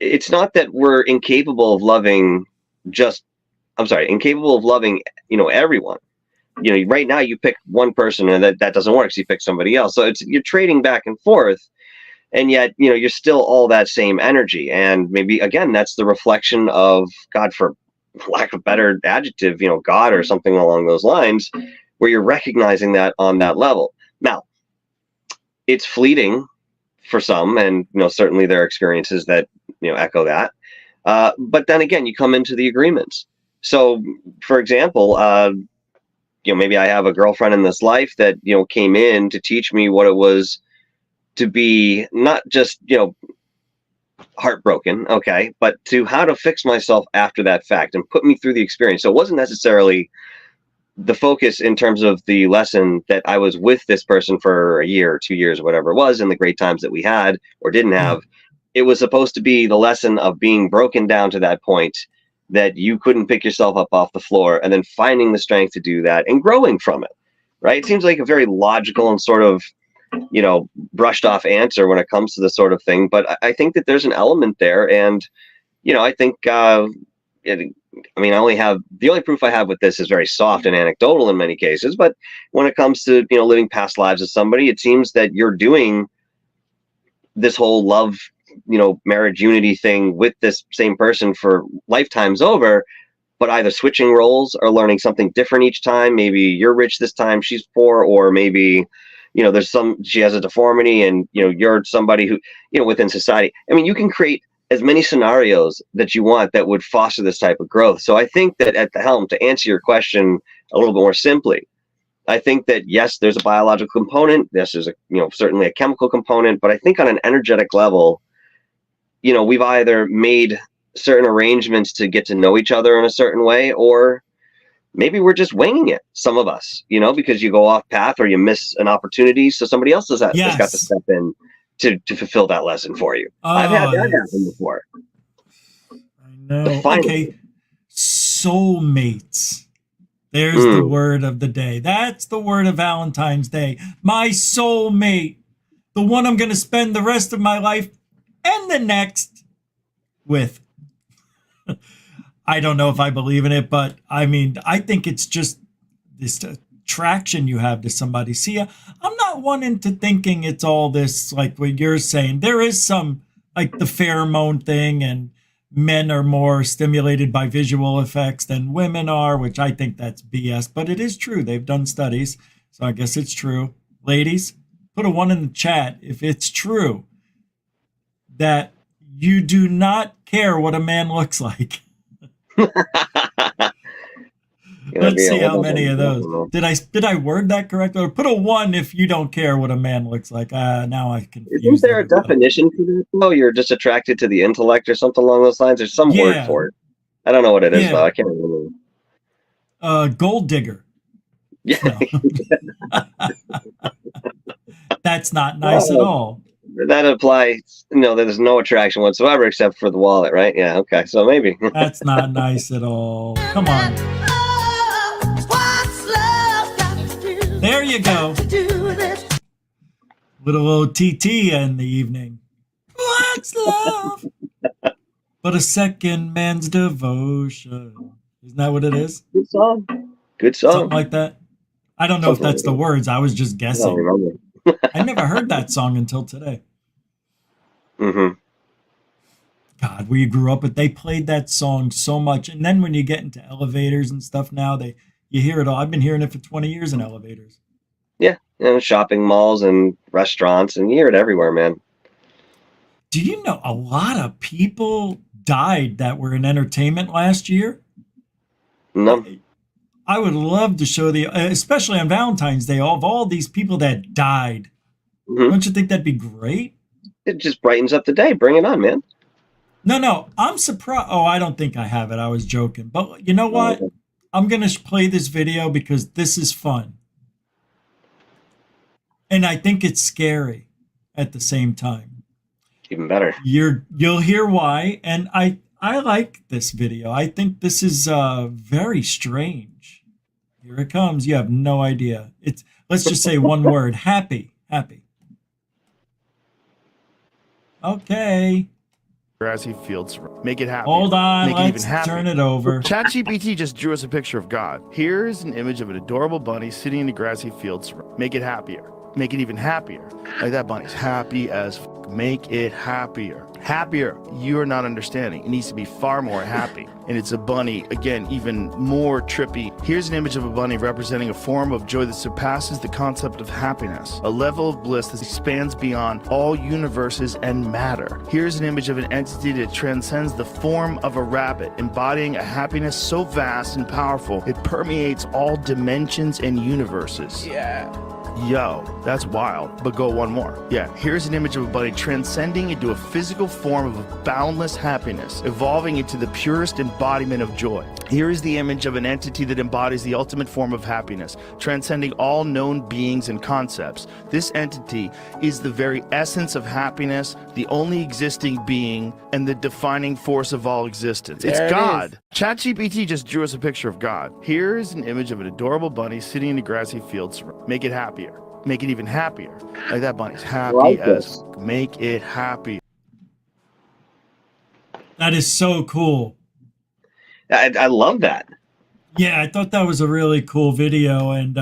it's not that we're incapable of loving everyone. Right now you pick one person and that doesn't work. So you pick somebody else. So you're trading back and forth. And yet, you're still all that same energy. And maybe, again, that's the reflection of God, for lack of a better adjective, God or something along those lines, where you're recognizing that on that level. Now, it's fleeting for some, and, certainly there are experiences that, echo that. But then again, you come into the agreements. So, for example, maybe I have a girlfriend in this life that, came in to teach me what it was to be not just, heartbroken, okay, but to how to fix myself after that fact and put me through the experience. So it wasn't necessarily the focus in terms of the lesson that I was with this person for a year or 2 years or whatever it was, and the great times that we had or didn't have. It was supposed to be the lesson of being broken down to that point that you couldn't pick yourself up off the floor, and then finding the strength to do that and growing from it, right? It seems like a very logical and sort of, brushed off answer when it comes to this sort of thing. But I think that there's an element there. And, I think, I only have, the only proof I have with this is very soft and anecdotal in many cases. But when it comes to, living past lives with somebody, it seems that you're doing this whole love, marriage unity thing with this same person for lifetimes over, but either switching roles or learning something different each time. Maybe you're rich this time, she's poor, or maybe, she has a deformity and, you're somebody who, within society. I mean, you can create as many scenarios that you want that would foster this type of growth. So I think that at the helm, to answer your question a little bit more simply, I think that, yes, there's a biological component. Yes, there's certainly a chemical component, but I think on an energetic level, we've either made certain arrangements to get to know each other in a certain way, or maybe we're just winging it, some of us, because you go off path or you miss an opportunity. So somebody else has got to step in to fulfill that lesson for you. I've had that happen before. I know. Okay. Soulmates. There's the word of the day. That's the word of Valentine's Day. My soulmate. The one I'm going to spend the rest of my life and the next with. I don't know if I believe in it, but I mean, I think it's just this attraction you have to somebody. See, I'm not one into thinking it's all this, like what you're saying. There is some, like the pheromone thing, and men are more stimulated by visual effects than women are, which I think that's BS, but it is true. They've done studies, so I guess it's true. Ladies, put a 1 in the chat if it's true that you do not care what a man looks like. Let's see how many of those. Did I word that correctly? Or put a 1 if you don't care what a man looks like. Now I confused. Isn't there a definition for that? Oh, you're just attracted to the intellect or something along those lines. There's some word for it. I don't know what it is though. I can't remember. Gold digger. Yeah. No. That's not nice at all. That applies, there's no attraction whatsoever except for the wallet, right? Yeah, okay, so maybe. That's not nice at all. Come on. There you go. Little OTT in the evening. What's love? But a second man's devotion. Isn't that what it is? Good song. Good song. Something like that. I don't know if that's the words. I was just guessing. I don't remember. I never heard that song until today. Mm-hmm. God, we grew up, but they played that song so much. And then when you get into elevators and stuff now, you hear it all. I've been hearing it for 20 years in elevators. Yeah, shopping malls and restaurants, and you hear it everywhere, man. Do you know a lot of people died that were in entertainment last year? No. I would love to show especially on Valentine's Day, of all these people that died. Mm-hmm. Don't you think that'd be great? It just brightens up the day. Bring it on, man. No, I'm surprised. Oh, I don't think I have it. I was joking. But you know what? I'm going to play this video because this is fun. And I think it's scary at the same time. Even better. You'll hear why. And I like this video. I think this is very strange. Here it comes. You have no idea. Let's just say one word. Happy. Okay. Grassy fields. Make it happy. Hold on. Let's turn it over. ChatGPT just drew us a picture of God. Here's an image of an adorable bunny sitting in the grassy fields. Make it happier. Make it even happier. Like that bunny's happy as make it happier. Happier. You're not understanding. It needs to be far more happy. And it's a bunny, again, even more trippy. Here's an image of a bunny representing a form of joy that surpasses the concept of happiness, a level of bliss that expands beyond all universes and matter. Here's an image of an entity that transcends the form of a rabbit, embodying a happiness so vast and powerful it permeates all dimensions and universes. Yeah. Yo, that's wild, but go one more. Yeah, here's an image of a bunny transcending into a physical form of boundless happiness, evolving into the purest embodiment of joy. Here is the image of an entity that embodies the ultimate form of happiness, transcending all known beings and concepts. This entity is the very essence of happiness, the only existing being, and the defining force of all existence. It's God. ChatGPT just drew us a picture of God. Here is an image of an adorable bunny sitting in the grassy fields. Make it happier. Make it even happier. Like that bunny's happy as make it happy. That is so cool. I love that. Yeah, I thought that was a really cool video. And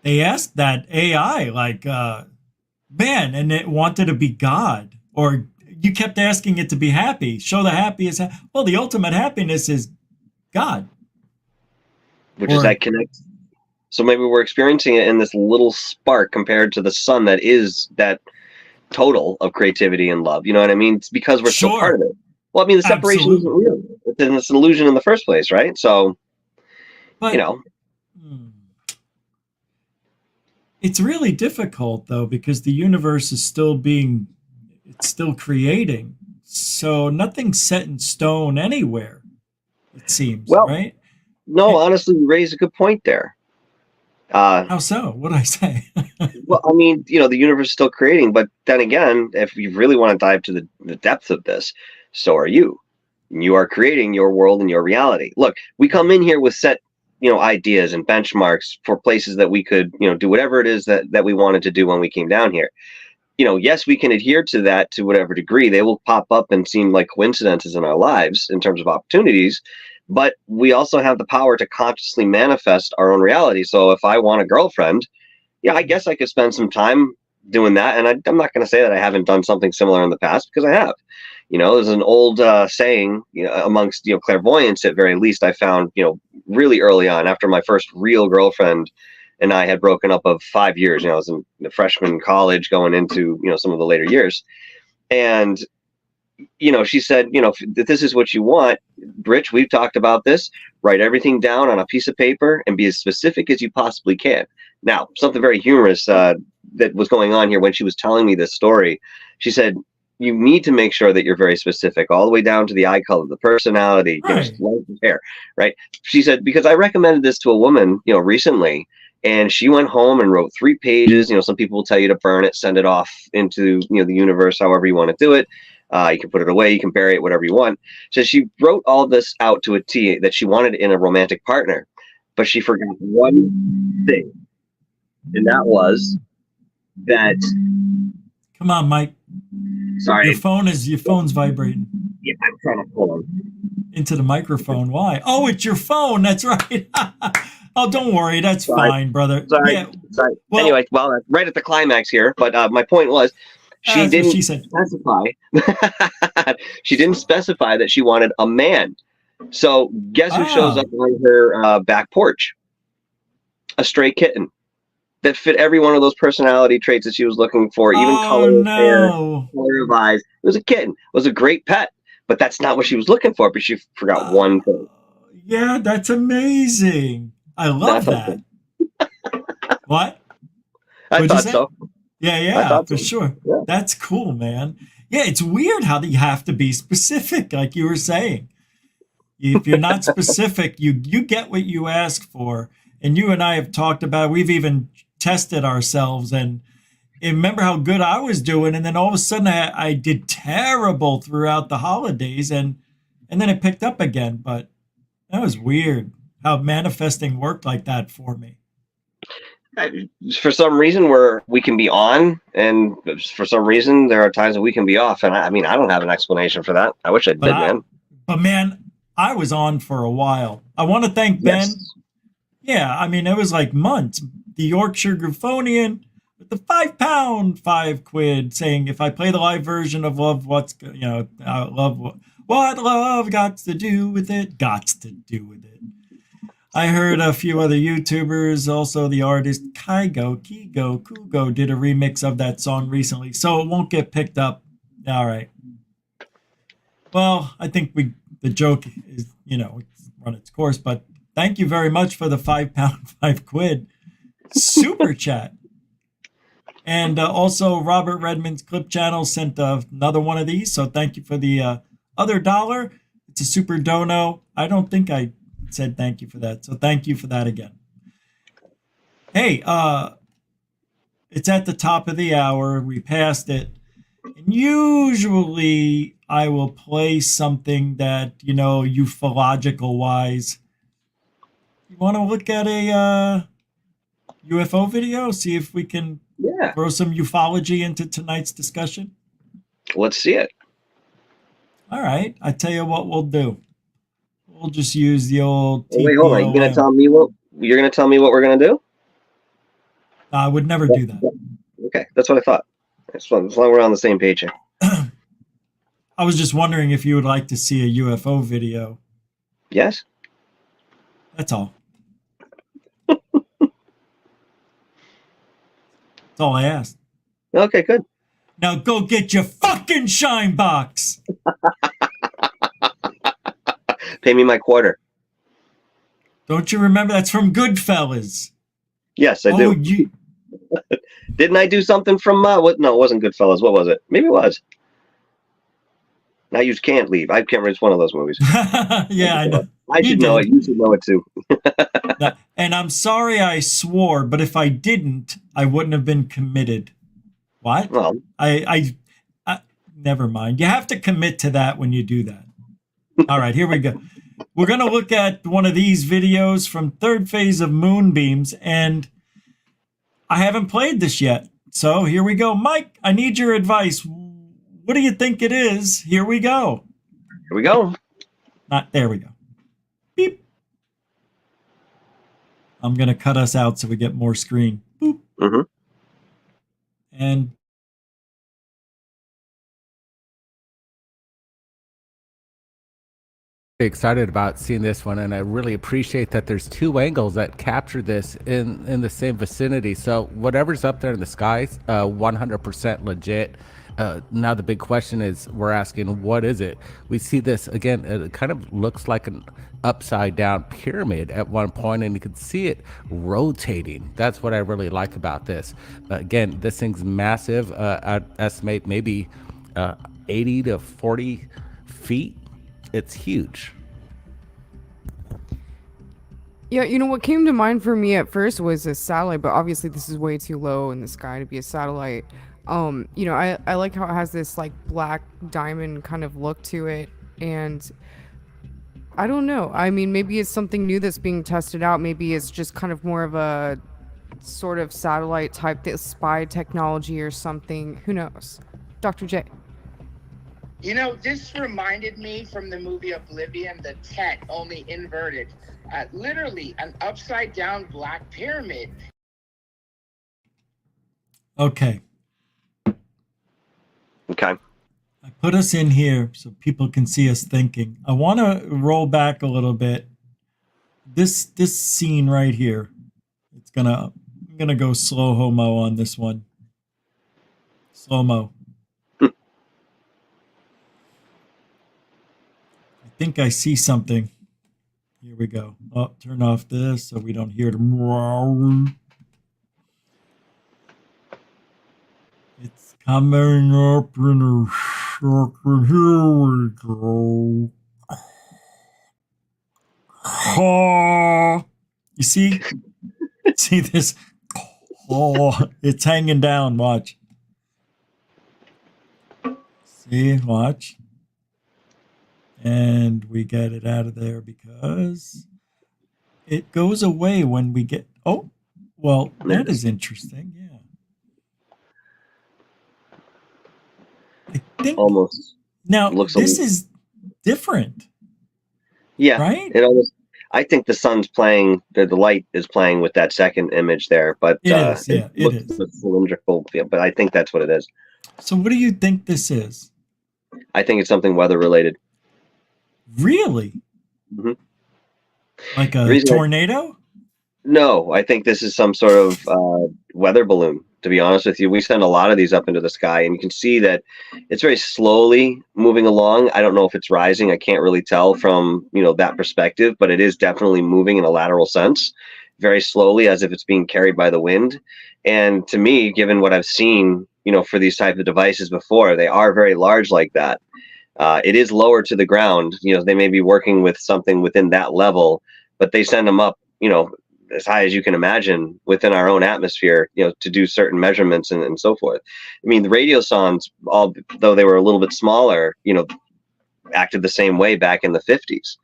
they asked that AI, like, man, and it wanted to be God. Or you kept asking it to be happy. Show the happiest. Well, the ultimate happiness is God. Which is that connect. So maybe we're experiencing it in this little spark compared to the sun that is that total of creativity and love. You know what I mean? It's because we're still part of it. Well, I mean, the separation isn't real. It's an illusion in the first place, right? So, but, it's really difficult, though, because the universe is still still creating. So nothing's set in stone anywhere, it seems, right? No, honestly, you raise a good point there. How so? What did I say? Well, I mean, the universe is still creating, but then again, if you really want to dive to the depth of this, so are you. You are creating your world and your reality. Look, we come in here with set, ideas and benchmarks for places that we could, do whatever it is that we wanted to do when we came down here. yes, we can adhere to that to whatever degree. They will pop up and seem like coincidences in our lives in terms of opportunities, but we also have the power to consciously manifest our own reality. So if I want a girlfriend, yeah, I guess I could spend some time doing that. And I'm not going to say that I haven't done something similar in the past, because I have. There's an old saying, amongst, clairvoyants, at very least, I found, really early on, after my first real girlfriend and I had broken up of 5 years. I was in the freshman college going into, some of the later years. And, she said, if this is what you want, Rich, we've talked about this, write everything down on a piece of paper and be as specific as you possibly can. Now, something very humorous that was going on here when she was telling me this story, she said, you need to make sure that you're very specific, all the way down to the eye color, the personality, Right. length of hair, right? She said, because I recommended this to a woman, recently, and she went home and wrote 3 pages. Some people will tell you to burn it, send it off into, the universe, however you want to do it. You can put it away, you can bury it, whatever you want. So she wrote all this out to a T that she wanted in a romantic partner, but she forgot one thing. And that was that. Come on, Mike. Sorry. Your phone's vibrating Yeah, I'm trying to pull on. into the microphone. Why? Oh, it's your phone. That's right. Oh, don't worry. That's Sorry. fine, brother. Sorry. Yeah. Sorry. Well- Anyway, right at the climax here, but my point was, she That's what didn't she said. specify. She didn't specify that she wanted a man. So guess who shows Oh. up on her back porch? A stray kitten that fit every one of those personality traits that she was looking for, even color of hair, no. color of eyes. It was a kitten. It was a great pet, but that's not what she was looking for. But she forgot one thing. Yeah, that's amazing. I love That's that. What? I What'd you thought say? so. Yeah, thought for so. sure. Yeah. That's cool, man. Yeah, it's weird how you have to be specific, like you were saying. If you're not specific, you get what you ask for. And you and I have talked about, we've even tested ourselves, and remember how good I was doing, and then all of a sudden I did terrible throughout the holidays, and then it picked up again. But that was weird how manifesting worked like that for me. For some reason, we can be on, and for some reason, there are times that we can be off. And I mean, I don't have an explanation for that. I wish I did, man. But man, I was on for a while. I want to thank Ben. Yes. Yeah, I mean, it was like months. The Yorkshire Grifonian with the £5, £5, saying, if I play the live version of Love, I love what love got to do with it, gots to do with it. I heard a few other YouTubers, also the artist Kygo, Kugo did a remix of that song recently, so it won't get picked up. All right. Well, I think the joke is, it's run its course, but thank you very much for the £5, £5 super chat. And also Robert Redmond's Clip Channel sent another one of these, so thank you for the other $1. It's a super dono. I don't think I said thank you for that, so thank you for that again. Hey, it's at the top of the hour. We passed it. And usually I will play something that, ufological wise. You want to look at a UFO video? See if we can throw some ufology into tonight's discussion? Let's see it. All right. I tell you what we'll do. We'll just use the old Oh, wait, hold on. You're gonna TPOM. tell me what we're gonna do? I would never do that. Okay, that's what I thought. As long as we're on the same page here. I was just wondering if you would like to see a UFO video. Yes. That's all. That's all I asked. Okay, good. Now go get your fucking shine box. Pay me my quarter. Don't you remember? That's from Goodfellas. Yes, I do. Didn't I do something from what? No, it wasn't Goodfellas. What was it? Maybe it was. Now you can't leave. I can't remember. It's one of those movies. Yeah, I know. I should know it. You should know it too. And I'm sorry I swore, but if I didn't, I wouldn't have been committed. What? Well, I never mind. You have to commit to that when you do that. All right, here we go. We're going to look at one of these videos from Third Phase of Moonbeams, and I haven't played this yet. So here we go. Mike, I need your advice. What do you think it is? Here we go. Here we go. There we go. Beep. I'm going to cut us out so we get more screen. Boop. Mm-hmm. And excited about seeing this one, and I really appreciate that there's two angles that capture this in the same vicinity. So whatever's up there in the skies, 100% legit. Now the big question is, we're asking, what is it? We see this again, it kind of looks like an upside down pyramid at one point, and you can see it rotating. That's what I really like about this. Again, this thing's massive. I'd estimate maybe 80 to 40 feet. It's huge. Yeah, you know what came to mind for me at first was a satellite, but obviously this is way too low in the sky to be a satellite. You know, I like how it has this like black diamond kind of look to it, and I don't know. I mean, maybe it's something new that's being tested out. Maybe it's just kind of more of a sort of satellite type spy technology or something. Who knows? Dr. J. You know, this reminded me from the movie Oblivion, the Tet, only inverted. Literally an upside down black pyramid. okay. Okay. I put us in here so people can see us thinking. I want to roll back a little bit. This scene right here. I'm gonna go slow homo on this one. Slow mo. I think I see something. Here we go. Oh, turn off this so we don't hear the. It's coming up in a second. Here we go. Oh, you see? See this? Oh, it's hanging down. Watch. See? Watch. And we get it out of there because it goes away when we get. Oh, well, that is interesting. Yeah. I think Almost. now looks this a- is different, Yeah. right? It almost. I think the sun's playing. The light is playing with that second image there, but It is, yeah, it looks is. cylindrical. Yeah, but I think that's what it is. So, what do you think this is? I think it's something weather related. Really? Mhm. Like a Reason I- tornado? No, I think this is some sort of weather balloon. To be honest with you, we send a lot of these up into the sky, and you can see that it's very slowly moving along. I don't know if it's rising. I can't really tell from that perspective, but it is definitely moving in a lateral sense, very slowly, as if it's being carried by the wind. And to me, given what I've seen, for these type of devices before, they are very large like that. It is lower to the ground. They may be working with something within that level, but they send them up, as high as you can imagine within our own atmosphere, to do certain measurements and so forth. I mean, the radiosondes, though they were a little bit smaller, acted the same way back in the 50s.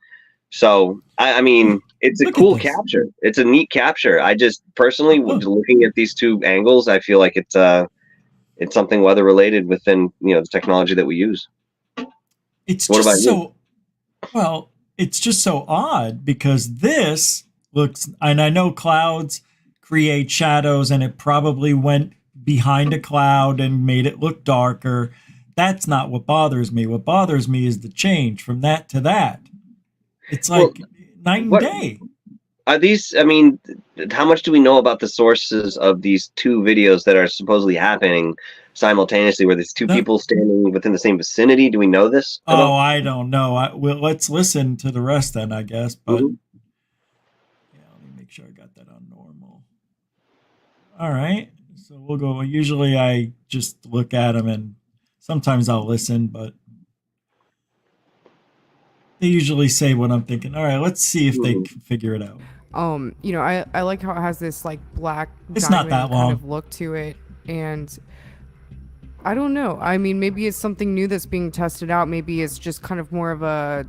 So, I mean, it's a Look at cool this. capture. It's a neat capture. I just personally, looking at these two angles, I feel like it's something weather related within, the technology that we use. It's What just about you? so well, it's just so odd because this looks, and I know clouds create shadows, and it probably went behind a cloud and made it look darker. That's not what bothers me. What bothers me is the change from that to that. It's like night and what- day. Are these, I mean, how much do we know about the sources of these two videos that are supposedly happening simultaneously? Were these two No. people standing within the same vicinity? Do we know this? at Oh, all? I don't know. Well, let's listen to the rest then, I guess. But Mhm. yeah, let me make sure I got that on normal. All right. So we'll go. Usually I just look at them and sometimes I'll listen, but they usually say what I'm thinking. All right, let's see if they can figure it out. You know, I like how it has this like black It's not diamond that long. kind of look to it, and I don't know. I mean, maybe it's something new that's being tested out. Maybe it's just kind of more of a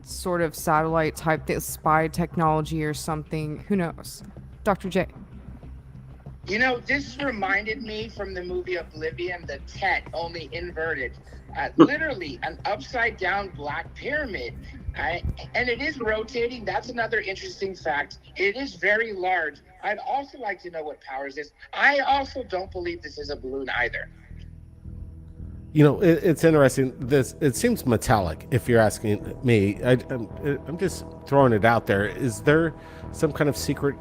sort of satellite type spy technology or something. Who knows? Dr. J. You know, this reminded me from the movie Oblivion, the Tet, only inverted. Literally an upside down black pyramid. And it is rotating. That's another interesting fact. It is very large. I'd also like to know what powers this. I also don't believe this is a balloon either. You know, it's interesting. It seems metallic. If you're asking me, I'm just throwing it out there. Is there some kind of secret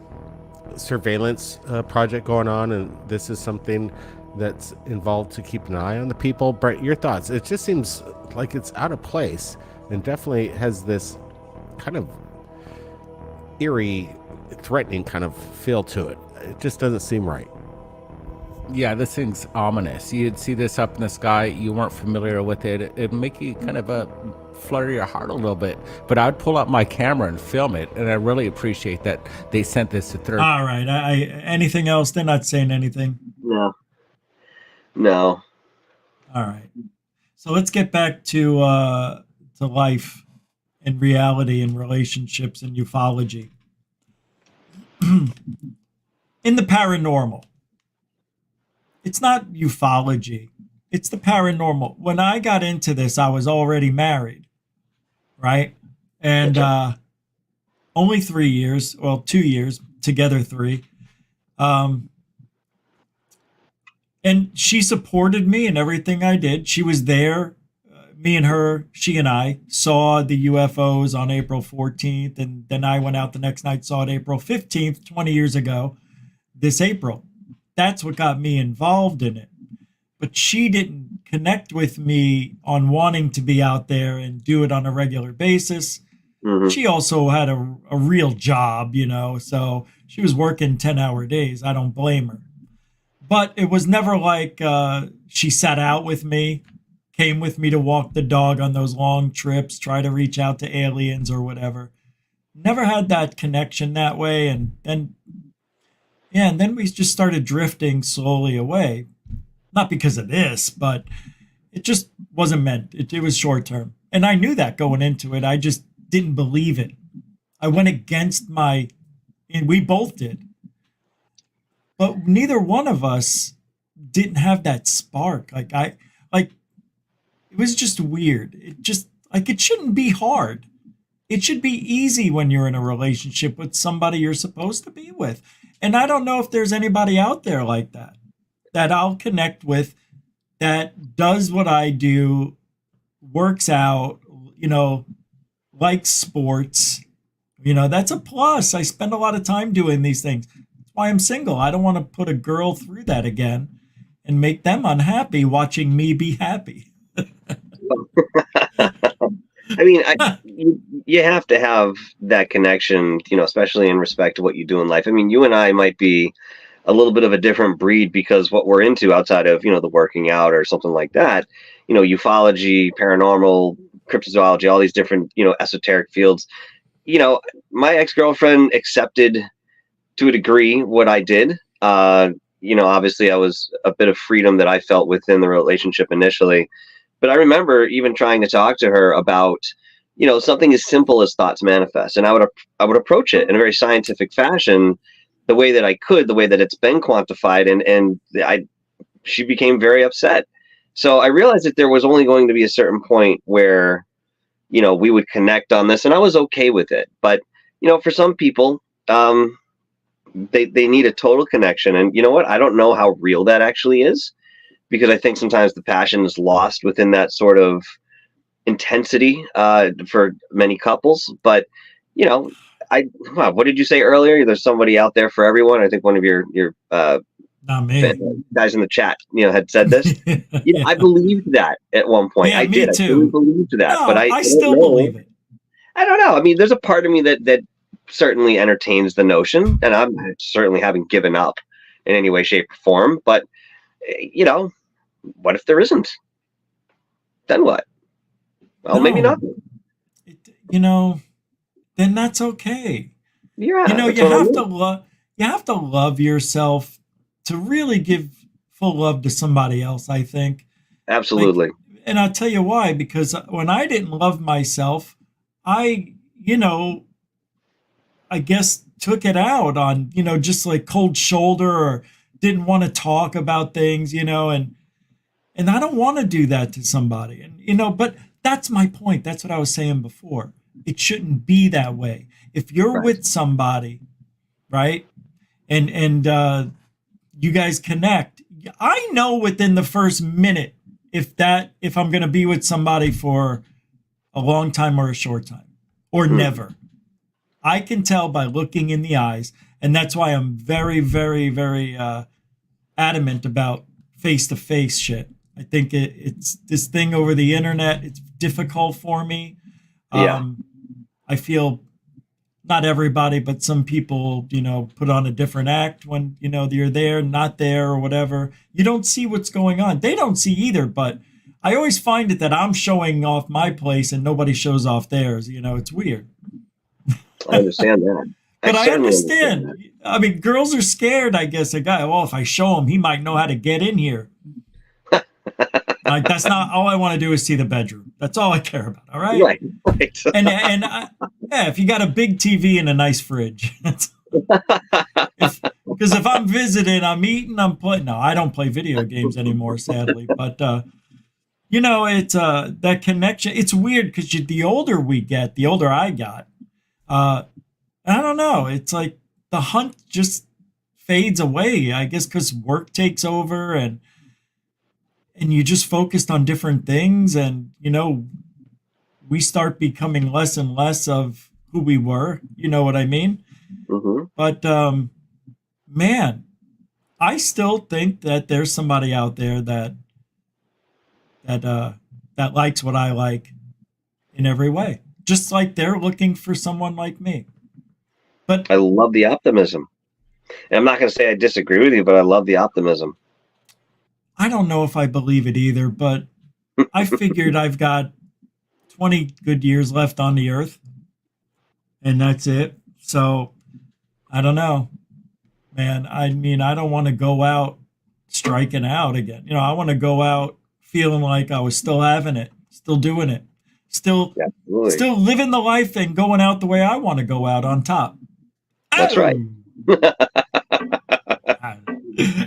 surveillance project going on, and this is something that's involved to keep an eye on the people? Brett, your thoughts? It just seems like it's out of place, and definitely has this kind of eerie, threatening kind of feel to it. It just doesn't seem right. Yeah, this thing's ominous. You'd see this up in the sky, you weren't familiar with it. It'd make you kind of flutter your heart a little bit. But I'd pull out my camera and film it, and I really appreciate that they sent this to third. All right. Anything else? They're not saying anything. No. All right. So let's get back to life and reality and relationships and ufology. In the paranormal, it's not ufology, it's the paranormal. When I got into this, I was already married, right? And only 3 years, well, 2 years, together 3. And she supported me in everything I did. She was there. Me and her, she and I saw the UFOs on April 14th. And then I went out the next night, saw it April 15th, 20 years ago, this April. That's what got me involved in it. But she didn't connect with me on wanting to be out there and do it on a regular basis. Mm-hmm. She also had a real job, so she was working 10-hour days. I don't blame her. But it was never like she sat out with me, came with me to walk the dog on those long trips, try to reach out to aliens or whatever. Never had that connection that way. And then we just started drifting slowly away. Not because of this, but it just wasn't meant. It was short term. And I knew that going into it. I just didn't believe it. I went against and we both did. But neither one of us didn't have that spark. It was just weird. It shouldn't be hard. It should be easy when you're in a relationship with somebody you're supposed to be with. And I don't know if there's anybody out there like that I'll connect with, that does what I do, works out, likes sports. That's a plus. I spend a lot of time doing these things. That's why I'm single. I don't want to put a girl through that again and make them unhappy watching me be happy. I mean, you have to have that connection, especially in respect to what you do in life. I mean, you and I might be a little bit of a different breed because what we're into outside of, the working out or something like that, ufology, paranormal, cryptozoology, all these different, esoteric fields. My ex-girlfriend accepted to a degree what I did. Obviously I was a bit of freedom that I felt within the relationship initially. But I remember even trying to talk to her about, something as simple as thoughts manifest. And I would approach it in a very scientific fashion, the way that I could, the way that it's been quantified. And she became very upset. So I realized that there was only going to be a certain point where, we would connect on this, and I was okay with it. But, for some people, they need a total connection. And you know what? I don't know how real that actually is, because I think sometimes the passion is lost within that sort of intensity for many couples. But, what did you say earlier? There's somebody out there for everyone. I think one of your Not me. guys in the chat, had said this. I believed that at one point. Yeah, I me did. too. I really believed that. No, but I still believe it. I don't know. I mean, there's a part of me that certainly entertains the notion, and I'm certainly haven't given up in any way, shape, or form. But, what if there isn't? Then what? Well, maybe not. Then that's okay. Yeah. You have to love yourself to really give full love to somebody else, I think. Absolutely. And I'll tell you why, because when I didn't love myself, I guess took it out on, just like cold shoulder or didn't want to talk about things, you know, and I don't want to do that to somebody. And, you know, but that's my point. That's what I was saying before. It shouldn't be that way. If you're Right. with somebody, right, and you guys connect, I know within the first minute if I'm going to be with somebody for a long time or a short time or never. I can tell by looking in the eyes, and that's why I'm very, very, very adamant about face-to-face shit. I think it's this thing over the internet. It's difficult for me. Yeah. I feel not everybody, but some people, you know, put on a different act when, you know, you're there, not there, or whatever. You don't see what's going on. They don't see either, but I always find it that I'm showing off my place and nobody shows off theirs. You know, it's weird. I understand that. But I certainly understand. that. I mean, girls are scared, I guess. A guy, well, if I show him, he might know how to get in here. Like, that's not all I want to do is see the bedroom. That's all I care about. All right. Right. Right. Yeah, if you got a big TV and a nice fridge, because if I'm visiting, I'm eating, I'm playing. No, I don't play video games anymore, sadly. But you know, it's that connection. It's weird because the older we get, the older I got. I don't know. It's like the hunt just fades away. I guess because work takes over and you just focused on different things, and you know, we start becoming less and less of who we were. You know what I mean? Mm-hmm. But man, I still think that there's somebody out there that likes what I like in every way, just like they're looking for someone like me. But I love the optimism. And I'm not going to say I disagree with you, but I love the optimism. I don't know if I believe it either, but I figured I've got 20 good years left on the earth, and that's it. So I don't know, man. I mean, I don't want to go out striking out again. You know, I want to go out feeling like I was still having it, still doing it, still living the life and going out the way I want to go out on top. That's right.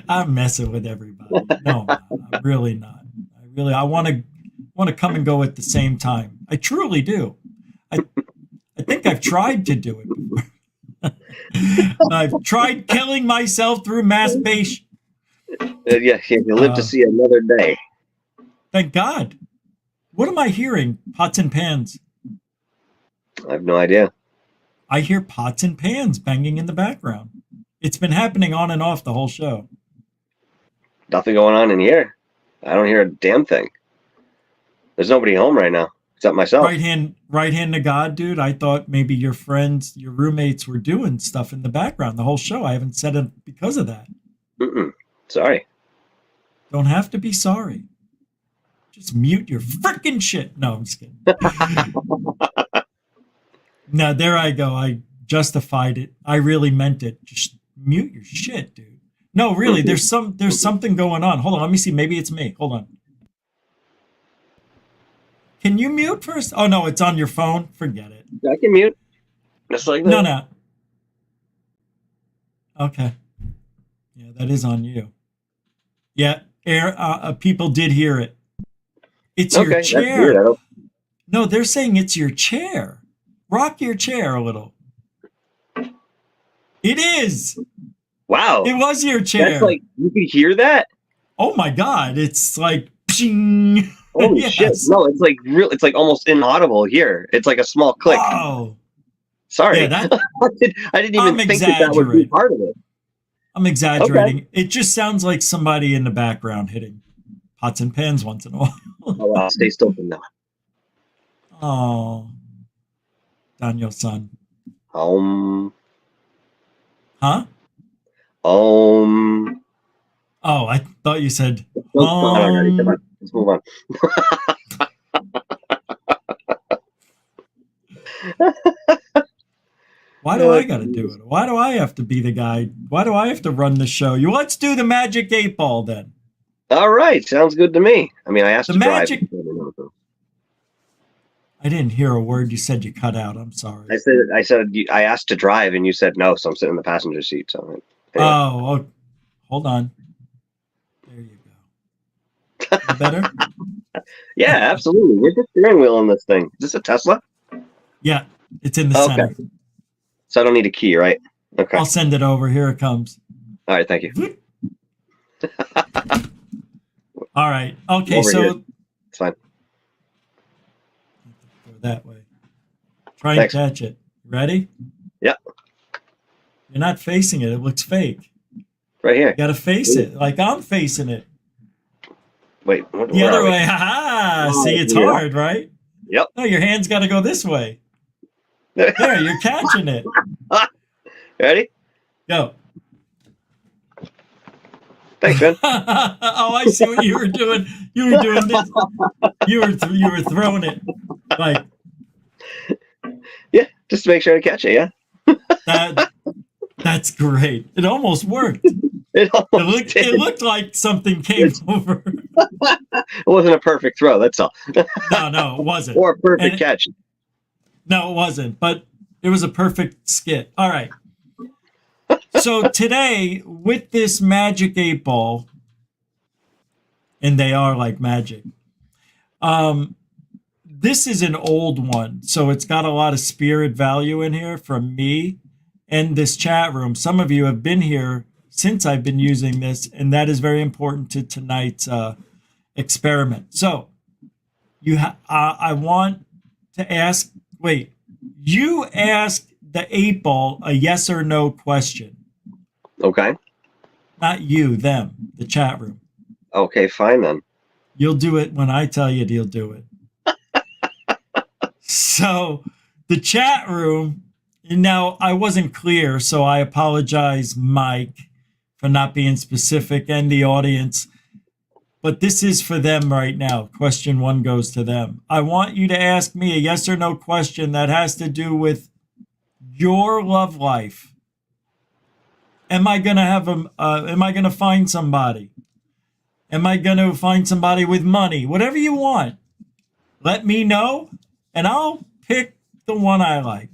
I'm messing with everybody. No, I'm really not. I want to come and go at the same time. I truly do. I think I've tried to do it before. I've tried killing myself through masturbation. Yeah, you live to see another day. Thank God. What am I hearing? Pots and pans. I have no idea. I hear pots and pans banging in the background. It's been happening on and off the whole show. Nothing going on in here. I don't hear a damn thing. There's nobody home right now except myself. Right hand to God, dude. I thought maybe your friends, your roommates were doing stuff in the background the whole show. I haven't said it because of that. Sorry. Don't have to be sorry. Just mute your freaking shit. No, I'm just kidding. No, there I go. I justified it. I really meant it. Just mute your shit, dude. No, really, there's something going on. Hold on, let me see. Maybe it's me. Hold on. Can you mute first? Oh no, it's on your phone. Forget it. I can mute. Just like that. No. Okay. Yeah, that is on you. Yeah, people did hear it. It's your chair. No, they're saying it's your chair. Rock your chair a little. It is. Wow. It was your chair. That's like, you can hear that? Oh my God. It's like, pshing. Holy Yes. shit. No, it's like real. It's like almost inaudible here. It's like a small click. Oh. Sorry. Yeah, I didn't even think that would be part of it. I'm exaggerating. Okay. It just sounds like somebody in the background hitting pots and pans once in a while. Oh, wow. Stay still for now. Oh. Daniel-san. Huh? Oh, I thought you said. Already. Come on. Let's move on. Why do I got to do it? Why do I have to be the guy? Why do I have to run the show? Let's do the Magic 8-Ball then. All right. Sounds good to me. I mean, I asked to drive. I didn't hear a word you said. You cut out. I'm sorry. I said I asked to drive, and you said no, so I'm sitting in the passenger seat. So. Anyway. Oh, Hold on. There you go. Feel better? Yeah, absolutely. Where's the steering wheel on this thing? Is this a Tesla? Yeah, it's in the Okay. center. So I don't need a key, right? Okay. I'll send it over. Here it comes. All right, thank you. All right. Okay, Over so here. It's fine. go that way. Try and Thanks. catch it. Ready? Yeah. You're not facing it. It looks fake. Right here. You got to face it like I'm facing it. Wait, The where other are we? way. Ha Oh, See, it's yeah. hard, right? Yep. No, your hand's got to go this way. There, you're catching it. Ready? Go. Thanks, man. Oh, I see what you were doing. You were doing this. You were throwing it like Yeah, just to make sure to catch it, yeah? that. That's great. It almost worked. It almost It did. looked like something came over. It wasn't a perfect throw, that's all. No, it wasn't. Or a perfect And- catch. No, it wasn't. But it was a perfect skit. All right. So today, with this magic 8-ball, and they are like magic. This is an old one, so it's got a lot of spirit value in here from me and this chat room. Some of you have been here since I've been using this, and that is very important to tonight's experiment. So, I want to ask. Wait, you asked the 8-ball a yes or no question. Okay. Not you, them, the chat room. Okay, fine then. You'll do it when I tell you you'll do it. So, the chat room, now I wasn't clear, so I apologize, Mike, for not being specific and the audience. But this is for them right now. Question 1 goes to them. I want you to ask me a yes or no question that has to do with your love life. Am I gonna am I gonna find somebody? Am I gonna find somebody with money? Whatever you want. Let me know, and I'll pick the one I like.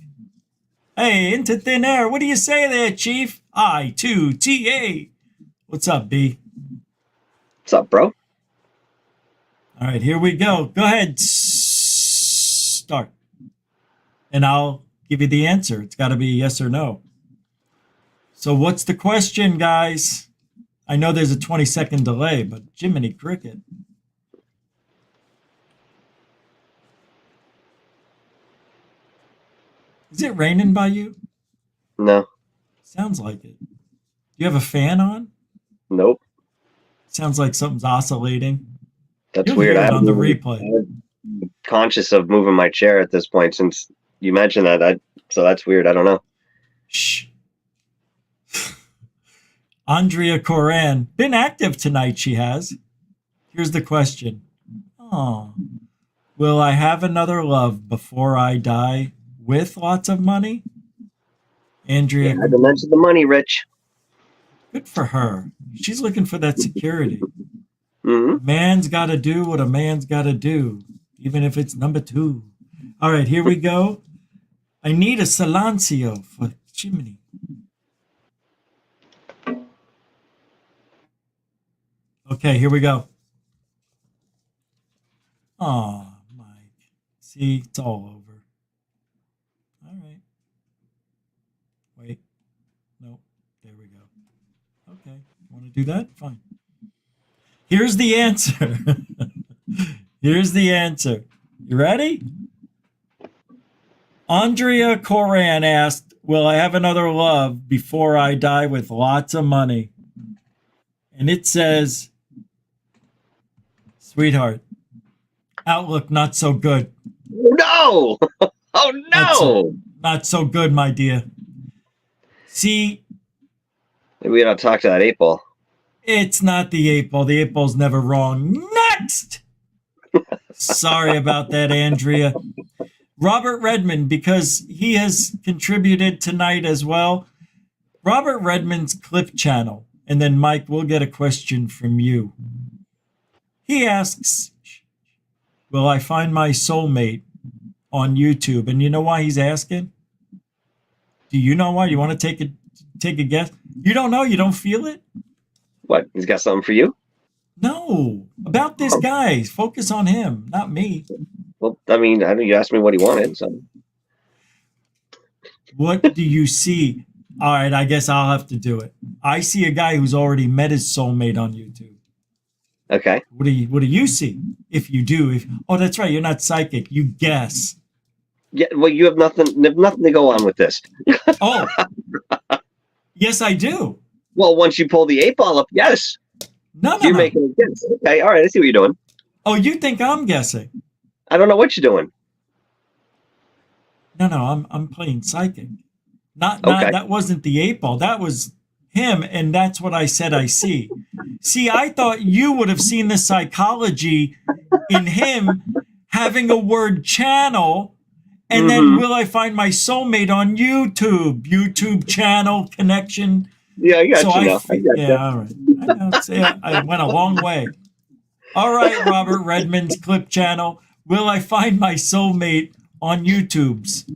Hey, into thin air. What do you say there, Chief? I2TA. What's up, B? What's up, bro? All right, here we go. Go ahead. Start. And I'll give you the answer. It's got to be yes or no. So what's the question, guys? I know there's a 20-second delay, but Jiminy Cricket. Is it raining by you? No. Sounds like it. Do you have a fan on? Nope. Sounds like something's oscillating. That's You'll weird. hear it on the haven't even- replay. I'm conscious of moving my chair at this point since you mentioned that. So that's weird. I don't know. Shh. Andrea Coran. Been active tonight, she has. Here's the question. Oh. Will I have another love before I die with lots of money? Andrea, I had to mention the money, Rich. good for her. She's looking for that security. Hmm. Man's got to do what a man's got to do, even if it's number 2. All right, here we go. I need a silencio for Jiminy. Okay, here we go. Oh, Mike. See, it's all over. All right. Wait. Nope. There we go. Okay. Want to do that? Fine. Here's the answer. Here's the answer. You ready? Andrea Coran asked, will I have another love before I die with lots of money? And it says, sweetheart, outlook not so good. No! Oh, no! Not so good, my dear. See, Maybe we gotta talk to that 8-ball. it's not the 8-ball. The 8-ball's never wrong. Next! Sorry about that, Andrea. Robert Redmond, because he has contributed tonight as well. Robert Redmond's Clip Channel. And then, Mike, we'll get a question from you. He asks, will I find my soulmate on YouTube? And you know why he's asking? Do you know why? You want to take a guess? You don't know? You don't feel it? What? He's got something for you? No, about this guy. Focus on him, not me. Well, I mean, you asked me what he wanted, so. What do you see? All right, I guess I'll have to do it. I see a guy who's already met his soulmate on YouTube. Okay. What do you see? If you do, oh, that's right, you're not psychic. You guess. Yeah. Well, you have nothing to go on with this. Oh, yes, I do. Well, once you pull the 8-ball up, yes. No. You're making a guess. Okay. All right. I see what you're doing. Oh, you think I'm guessing? I don't know what you're doing. No, I'm playing psychic. Not Okay. That wasn't the 8-ball. That was him, and that's what I said I see. See, I thought you would have seen the psychology in him having a word channel, and then will I find my soulmate on YouTube channel connection. Yeah, I got So you now. I got you. all right. I know, see, I went a long way. All right, Robert Redmond's clip channel. Will I find my soulmate on YouTube's? Here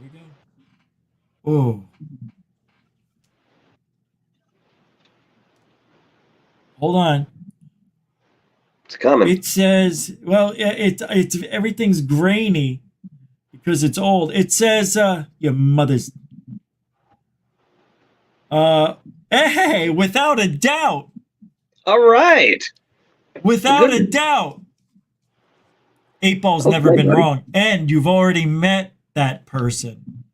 we go. Oh. Hold on. It's coming. It says, well, it's everything's grainy because it's old. It says, your mother's. Hey, without a doubt. All right. Without a doubt. 8-ball's Okay, never been buddy. wrong. And you've already met that person.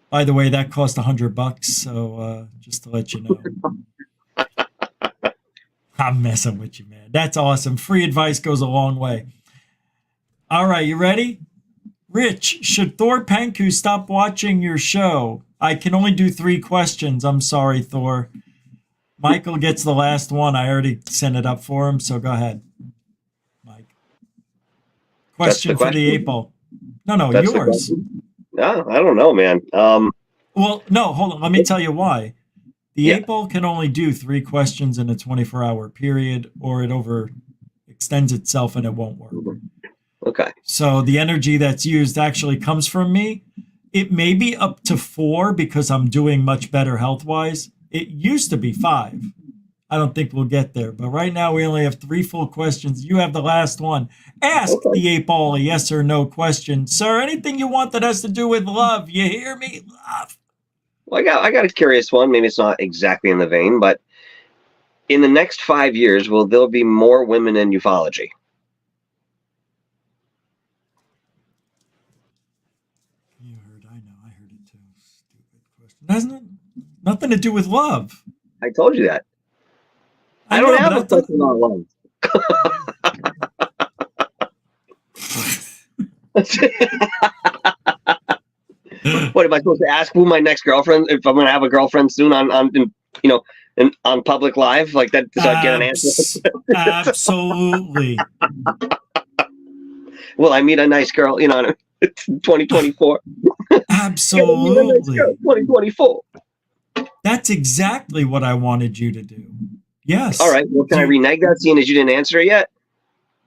By the way, that cost $100. So just to let you know. I'm messing with you, man. That's awesome. Free advice goes a long way. All right, you ready? Rich, should Thor Panku stop watching your show? I can only do 3 questions. I'm sorry, Thor. Michael gets the last one. I already sent it up for him, so go ahead, Mike. Question for the 8-ball. No, That's the yours. question? No, I don't know, man. Well, no, hold on. Let me tell you why. The Yeah. 8-ball can only do 3 questions in a 24-hour period, or it overextends itself and it won't work. Okay. So the energy that's used actually comes from me. It may be up to 4 because I'm doing much better health-wise. It used to be 5. I don't think we'll get there. But right now we only have 3 full questions. You have the last one. Ask the 8-ball a yes or no question. Sir, anything you want that has to do with love. You hear me? Love. Well, I got a curious one. Maybe it's not exactly in the vein, but in the next 5 years, will there be more women in ufology? You heard, I know, I heard it too. Stupid question. Hasn't it? Nothing to do with love. I told you that. I know, don't have a but I thought- question on love. What am I supposed to ask? Who my next girlfriend? If I'm going to have a girlfriend soon on public live like that, so I get an answer. Absolutely. Will I meet a nice girl? It's 2024. Absolutely. 2024. That's exactly what I wanted you to do. Yes. All right. Well, can I renege that, seeing as you didn't answer it yet?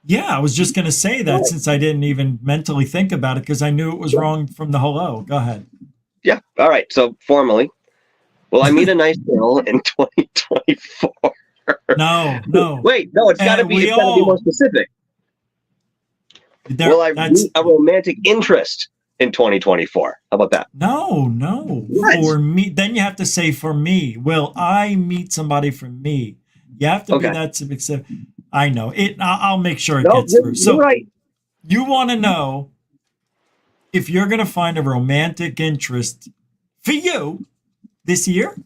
Yeah, I was just going to say that since I didn't even mentally think about it because I knew it was wrong from the hello. Go ahead. Yeah. All right. So formally, will I meet a nice girl in 2024? No. Wait, no. It's got to be more specific. Will I meet a romantic interest in 2024? How about that? No. What? For me, then you have to say for me. Will I meet somebody for me? You have to be that specific. I know it. I'll make sure it gets through. So you want to know if you're going to find a romantic interest for you this year?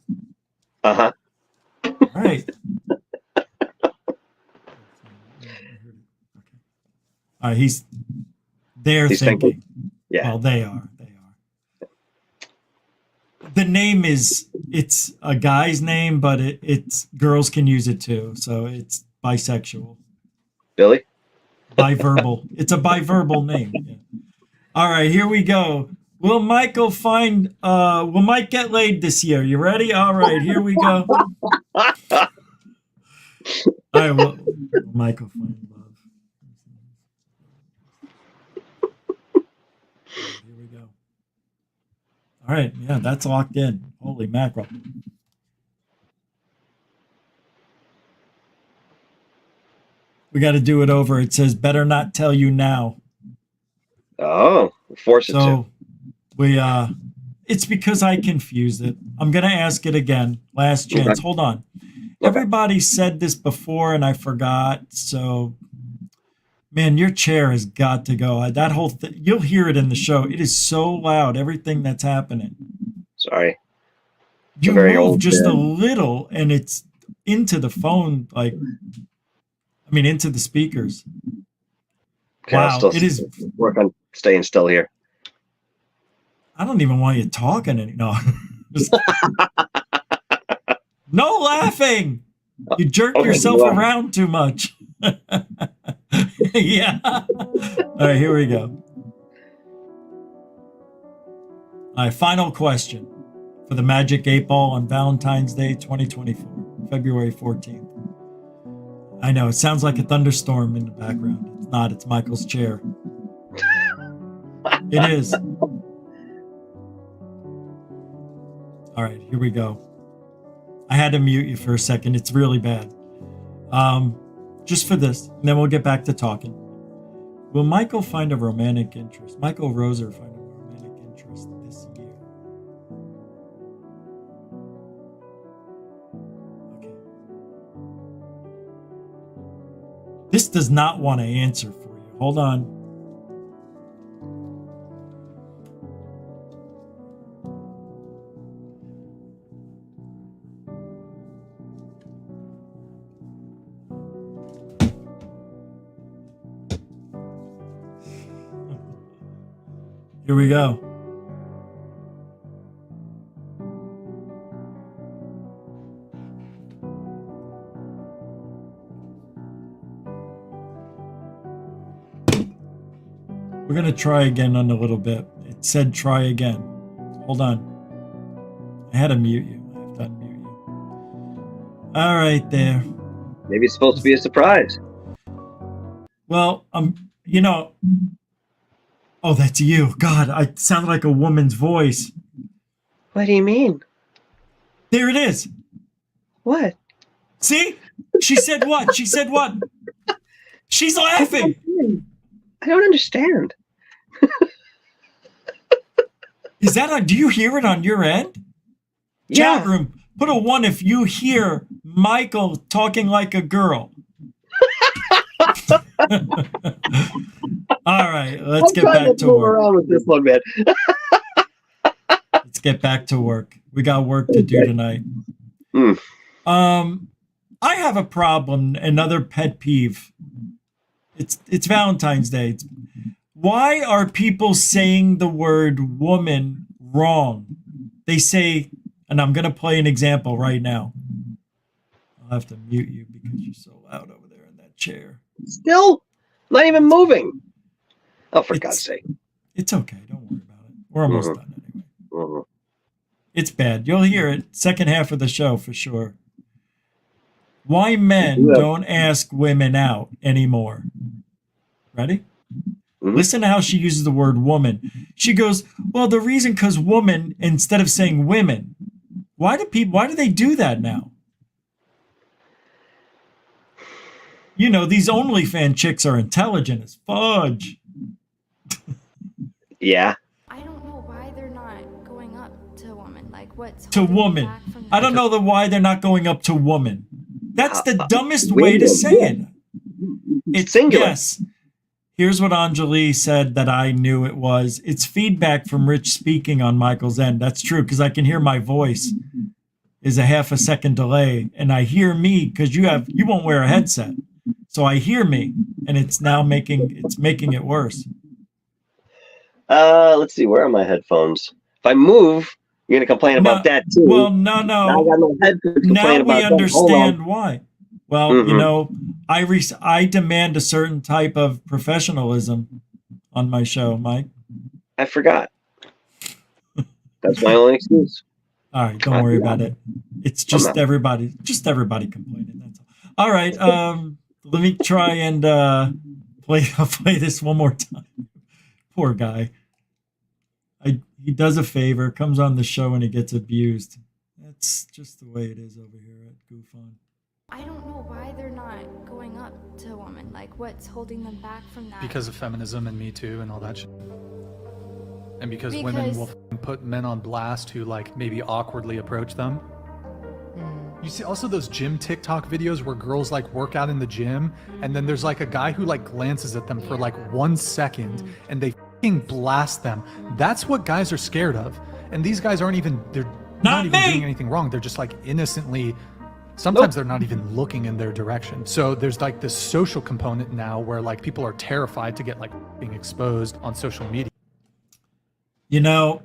Uh-huh. All right. He's thinking. Yeah. Well, they are. The name it's a guy's name, but it's girls can use it too. So it's bisexual. Billy? Biverbal. It's a biverbal name. Yeah. All right, here we go. Will Mike get laid this year? You ready? All right, here we go. All right, will Michael find love? Here we go. All right, yeah, that's locked in. Holy mackerel. We got to do it over. It says, better not tell you now. Oh, force it to. So we, it's because I confused it. I'm going to ask it again. Last chance. Okay. Hold on. Everybody said this before and I forgot. So, man, your chair has got to go. That whole thing, you'll hear it in the show. It is so loud, everything that's happening. Sorry. You very move old just chair. a little and it's into the phone, like, I mean, into the speakers. Okay, I'll Wow, still it is. work on staying still here. I don't even want you talking anymore. No laughing. You jerk Okay, yourself well. around too much. Yeah. All right, here we go. All right, final question for the Magic 8 Ball on Valentine's Day 2024, February 14th. I know, it sounds like a thunderstorm in the background. It's not, it's Michael's chair. It is. All right, here we go. I had to mute you for a second. It's really bad. Just for this, and then we'll get back to talking. Will Michael find a romantic interest? Michael Roser find a romantic interest this year? Okay. This does not want to answer for you. Hold on. Here we go. We're going to try again on a little bit. It said try again. Hold on. I had to mute you. I have to unmute you. All right, there. Maybe it's supposed to be a surprise. Well, you know. Oh, that's you. God, I sound like a woman's voice. What do you mean? There it is. What? See? She said what? She said what? She's laughing. I don't understand. Is that do you hear it on your end? Yeah. Chat room, put a 1 if you hear Michael talking like a girl. All right, let's get back to work. Around with this one, man. Let's get back to work. We got work to do tonight. I have a problem, another pet peeve. It's Valentine's Day. Why are people saying the word woman wrong? They say, and I'm going to play an example right now. I'll have to mute you because you're so loud over there in that chair. Still not even moving. Oh, for God's sake. It's okay. Don't worry about it. We're almost done anyway. It's bad. You'll hear it second half of the show for sure. Why men don't ask women out anymore. Ready? Listen to how she uses the word woman. She goes, well, the reason because woman instead of saying women. Why do they do that now? You know, these OnlyFans chicks are intelligent as fudge. Yeah. I don't know why they're not going up to woman. Like what's To woman. I don't know why they're not going up to woman. That's the dumbest way to say it. It's singular. Yes. Here's what Anjali said that I knew it was. It's feedback from Rich speaking on Michael's end. That's true because I can hear my voice is a half a second delay, and I hear me because you won't wear a headset, so I hear me, and it's now making it worse. Let's see. Where are my headphones? If I move, you're gonna complain about that too. Well, no. Now I got no headphones to Now complain we about that. understand why. Well, you know, I demand a certain type of professionalism on my show, Mike. I forgot. That's my only excuse. All right, don't worry about it. It's just everybody complaining. That's all right. Let me try and I'll play this one more time. Poor guy. he does a favor, comes on the show, and he gets abused. That's just the way it is over here at GUFON. I don't know why they're not going up to a woman. Like, what's holding them back from that? Because of feminism and Me Too and all that shit. And because women will put men on blast who like maybe awkwardly approach them. You see also those gym TikTok videos where girls like work out in the gym and then there's like a guy who like glances at them for like 1 second and they fucking blast them. That's what guys are scared of. And these guys aren't even, they're not even doing anything wrong. They're just like innocently, sometimes they're not even looking in their direction. So there's like this social component now where like people are terrified to get like being exposed on social media. You know,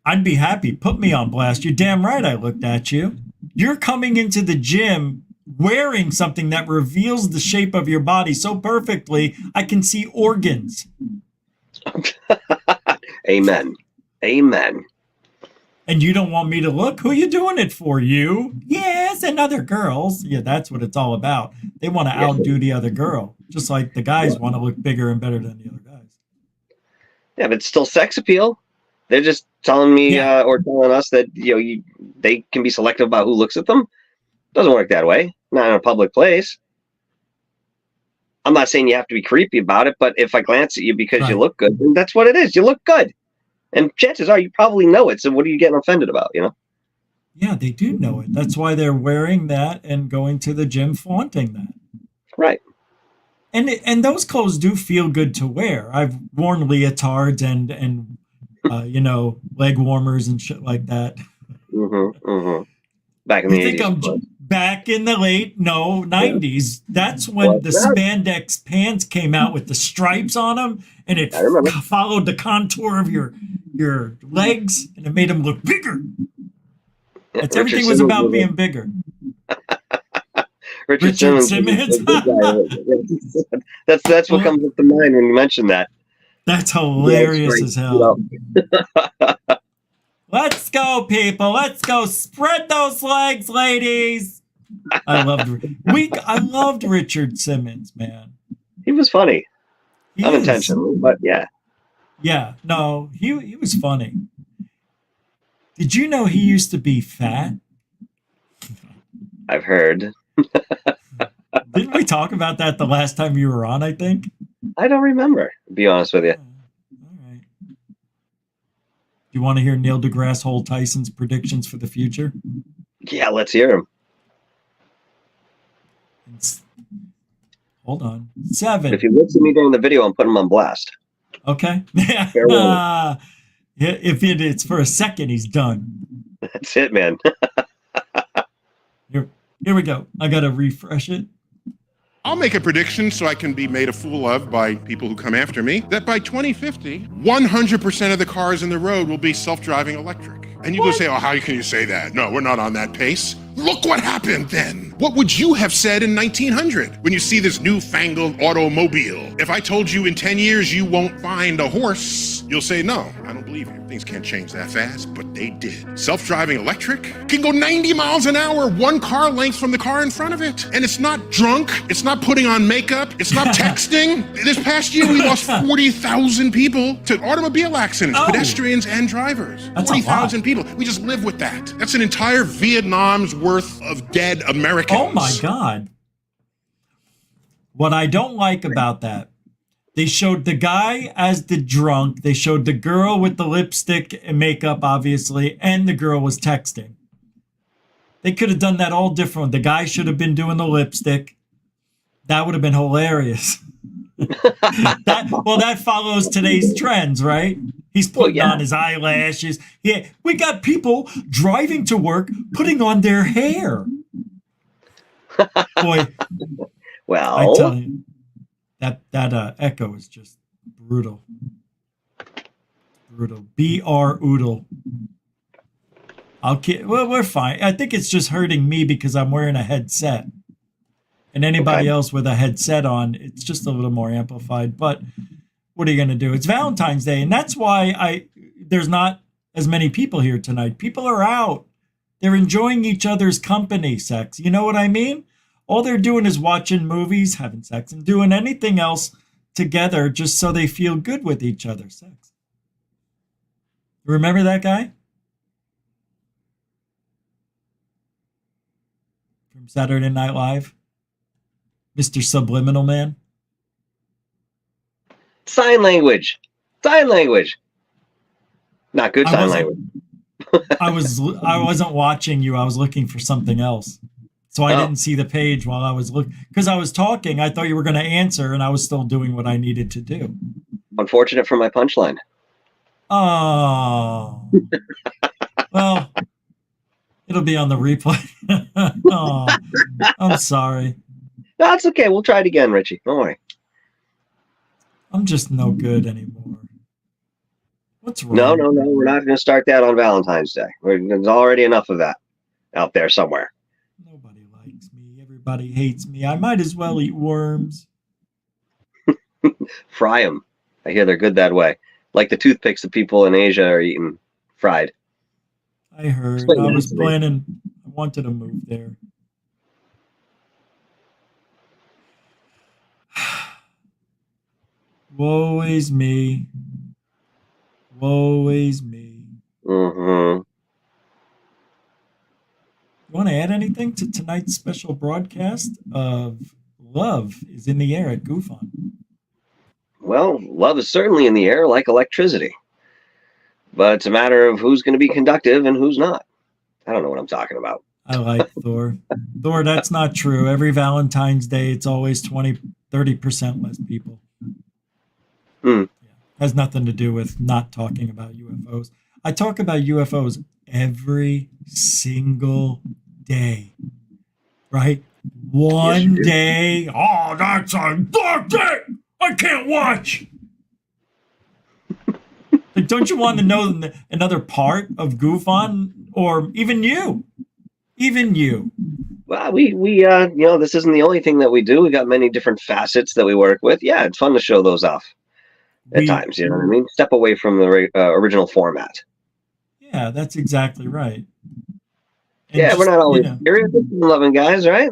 I'd be happy. Put me on blast. You're damn right I looked at you. You're coming into the gym wearing something that reveals the shape of your body so perfectly, I can see organs. Amen. Amen. And you don't want me to look? Who are you doing it for? You? Yes, and other girls. Yeah, that's what it's all about. They want to outdo the other girl, just like the guys want to look bigger and better than the other guys. Yeah, but it's still sex appeal. They're just telling me or telling us that they can be selective about who looks at them. Doesn't work that way. Not in a public place. I'm not saying you have to be creepy about it, but if I glance at you because you look good, then that's what it is. You look good. And chances are you probably know it. So what are you getting offended about, Yeah, they do know it. That's why they're wearing that and going to the gym flaunting that. Right. And those clothes do feel good to wear. I've worn leotards and leg warmers and shit like that. Back in the 80s. Back in the 90s. That's when the spandex pants came out with the stripes on them, and it followed the contour of your legs, and it made them look bigger. That's everything was about being bigger. Richard Simmons. That's what comes up to mind when you mention that. That's hilarious as hell. Let's go, people. Let's go. Spread those legs, ladies. I loved Richard Simmons, man. He was funny. Unintentionally, but yeah. Yeah, no, he was funny. Did you know he used to be fat? I've heard. Didn't we talk about that the last time you were on, I think? I don't remember, to be honest with you. All right. Do you want to hear Neil deGrasse Tyson's predictions for the future? Yeah, let's hear them. Hold on. 7. If you listen to me during the video, I'm putting him on blast. Okay. If it's for a second, he's done. That's it, man. Here we go. I got to refresh it. I'll make a prediction so I can be made a fool of by people who come after me, that by 2050, 100% of the cars in the road will be self-driving electric. And you go say, oh, how can you say that? No, we're not on that pace. Look what happened then. What would you have said in 1900 when you see this newfangled automobile? If I told you in 10 years you won't find a horse, you'll say, no, I don't believe you. Things can't change that fast, but they did. Self-driving electric can go 90 miles an hour, one car length from the car in front of it. And it's not drunk. It's not putting on makeup. It's not texting. This past year, we lost 40,000 people to automobile accidents, pedestrians and drivers. 40,000 people. We just live with that. That's an entire Vietnam's worth of dead Americans. Oh my God. What I don't like about that, they showed the guy as the drunk. They showed the girl with the lipstick and makeup, obviously, and the girl was texting. They could have done that all different. The guy should have been doing the lipstick. That would have been hilarious. that follows today's trends, right? He's putting on his eyelashes. Yeah, we got people driving to work putting on their hair. Boy, well, I tell you, that echo is just brutal. Brutal. BR oodle. Well, we're fine. I think it's just hurting me because I'm wearing a headset. And anybody else with a headset on, it's just a little more amplified. But what are you going to do? It's Valentine's Day, and that's why there's not as many people here tonight. People are out. They're enjoying each other's company, sex. You know what I mean? All they're doing is watching movies, having sex, and doing anything else together just so they feel good with each other. Sex. Remember that guy from Saturday Night Live? Mr. Subliminal Man? Sign language. Sign language. Not good I sign wasn't- language. I wasn't watching you. I was looking for something else. So I Oh. didn't see the page while I was looking. Because I was talking, I thought you were going to answer, and I was still doing what I needed to do. Unfortunate for my punchline. Oh. Well, it'll be on the replay. Oh, I'm sorry. That's okay. We'll try it again, Richie. Don't worry. I'm just no good anymore. What's wrong? No. We're not going to start that on Valentine's Day. There's already enough of that out there somewhere. Nobody likes me. Everybody hates me. I might as well eat worms. Fry them. I hear they're good that way. Like the toothpicks that people in Asia are eating fried. I heard. Explain I that was to me. planning. I wanted to move there. Woe is me. Woe is me. Mm-hmm. You want to add anything to tonight's special broadcast of Love is in the Air at GUFON? Well, love is certainly in the air like electricity. But it's a matter of who's going to be conductive and who's not. I don't know what I'm talking about. I like Thor. Thor, that's not true. Every Valentine's Day, it's always 30% less people. Hmm. Has nothing to do with not talking about UFOs. I talk about UFOs every single day, right? One do. day, oh, that's a dark day. I can't watch. Like, don't you want to know another part of GUFON, or even you? Even you. Well, we this isn't the only thing that we do. We got many different facets that we work with. Yeah, it's fun to show those off at times. You know what I mean? Step away from the original format. Yeah, that's exactly right. And Yeah, we're just, not always you know, serious, loving guys, right?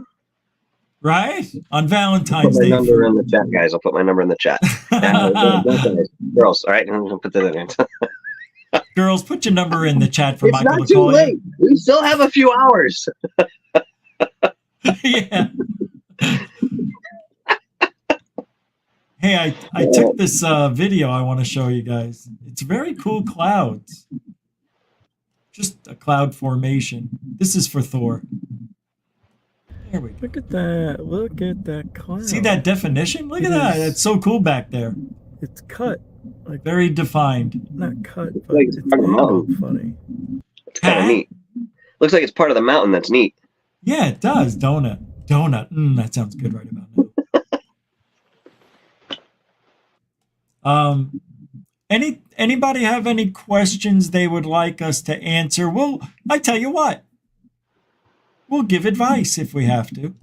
right? On Put Valentine's my Day. number in the chat, guys. I'll put my number in the chat. Girls, all right? I'm going to put that in there. Girls, put your number in the chat for It's Michael not to too call late. We still have a few hours. you. Yeah. Hey, I took this video I want to show you guys. It's very cool clouds. Just a cloud formation. This is for Thor. There we go. Look at that. Look at that cloud. See that definition? Look at that. It's so cool back there. It's cut. Like, very defined. Not cut, but Like it's part of the angled mountain. funny. It's kind of neat. Looks like it's part of the mountain. That's neat. Yeah, it does. Donut. That sounds good right about now. Anybody have any questions they would like us to answer? I tell you what. We'll give advice if we have to.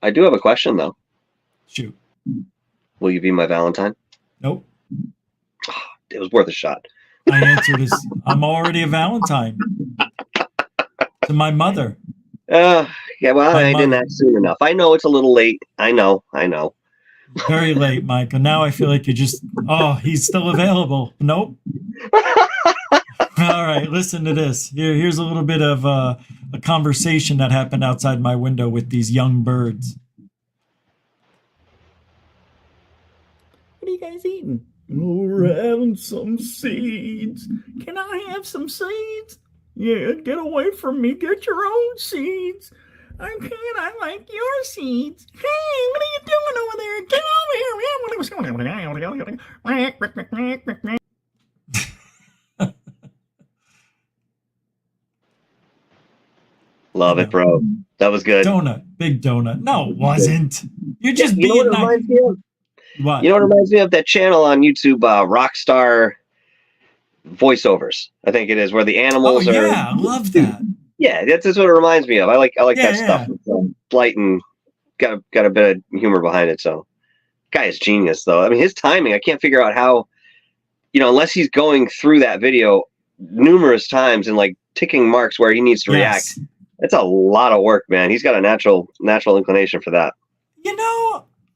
I do have a question, though. Shoot. Will you be my Valentine? Nope. It was worth a shot. I answered as I'm already a Valentine to my mother. Yeah, well, My I didn't mother. act soon enough. I know it's a little late. I know. Very late, Micah. Now I feel like he's still available. Nope. All right, listen to this. Here's a little bit of a conversation that happened outside my window with these young birds. What are you guys eating? Oh, we're having some seeds. Can I have some seeds? Yeah, get away from me. Get your own seeds. I can't. I like your seeds. Hey, what are you doing over there? Get over here. Love it, bro. That was good. Donut, big donut. No, it wasn't. You're just You know being what it nice. reminds me of? What? You know what it reminds me of? That channel on YouTube, Rockstar Voiceovers. I think it is, where the animals are. Yeah, I love that. Yeah, that's what it reminds me of. I like that stuff. Yeah. It's light and got a bit of humor behind it. So, guy is genius, though. I mean, his timing. I can't figure out how. Unless he's going through that video numerous times and like ticking marks where he needs to react. It's a lot of work, man. He's got a natural inclination for that.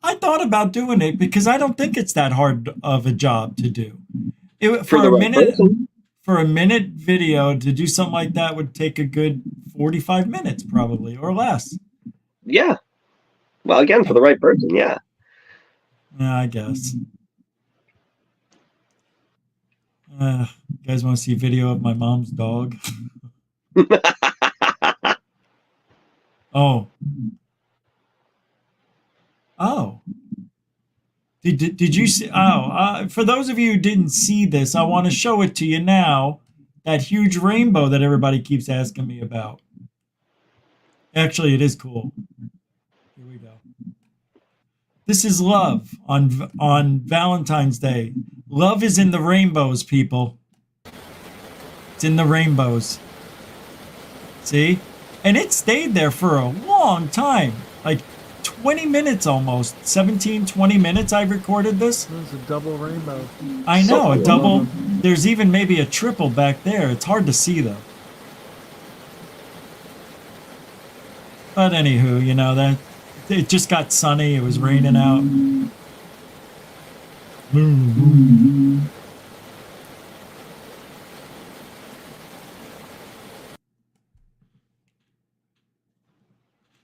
I thought about doing it because I don't think it's that hard of a job to do. For the right person. for a minute video to do something like that would take a good 45 minutes probably or less. Yeah. Well, again, for the right person, yeah. Yeah, I guess. You guys want to see a video of my mom's dog? Oh. Oh. Did you see? Oh, for those of you who didn't see this, I want to show it to you now. That huge rainbow that everybody keeps asking me about. Actually, it is cool. Here we go. This is love on Valentine's Day. Love is in the rainbows, people. It's in the rainbows. See? And it stayed there for a long time. Like 20 minutes almost. 17, 20 minutes I recorded this. There's a double rainbow. I know, a double. There's even maybe a triple back there. It's hard to see though. But anywho, you know, that it just got sunny. It was raining out.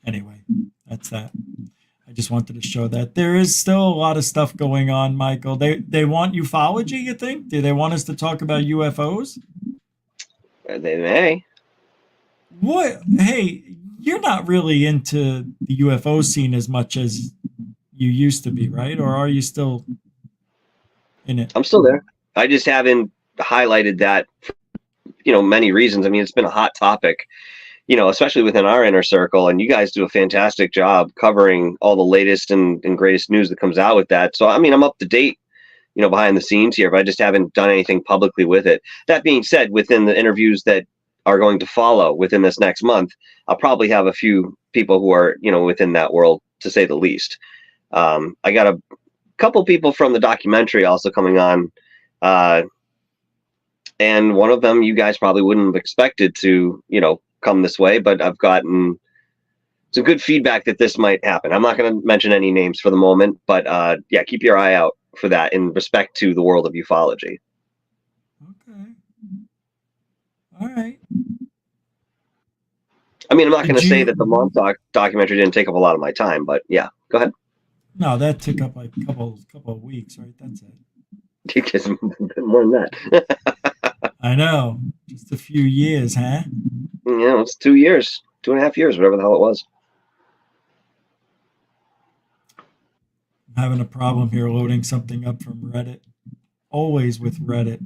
Anyway, that's that. I just wanted to show that there is still a lot of stuff going on, Michael. They want ufology, you think? Do they want us to talk about UFOs? They may. What? Hey, you're not really into the UFO scene as much as you used to be, right? Or are you still in it? I'm still there. I just haven't highlighted that for, many reasons. I mean, it's been a hot topic, especially within our inner circle, and you guys do a fantastic job covering all the latest and greatest news that comes out with that. So, I mean, I'm up to date, behind the scenes here, but I just haven't done anything publicly with it. That being said, within the interviews that are going to follow within this next month, I'll probably have a few people who are, within that world, to say the least. I got a couple people from the documentary also coming on, and one of them you guys probably wouldn't have expected to, come this way, but I've gotten some good feedback that this might happen. I'm not going to mention any names for the moment, but yeah, keep your eye out for that in respect to the world of ufology. Okay. All right. I mean, I'm not going to say that the Montauk documentary didn't take up a lot of my time, but yeah, go ahead. No, that took up like a couple of weeks, right? That's it. It's more than that. I know. Just a few years, huh? Yeah, it's 2 years, 2.5 years, whatever the hell it was. I'm having a problem here loading something up from Reddit. Always with Reddit.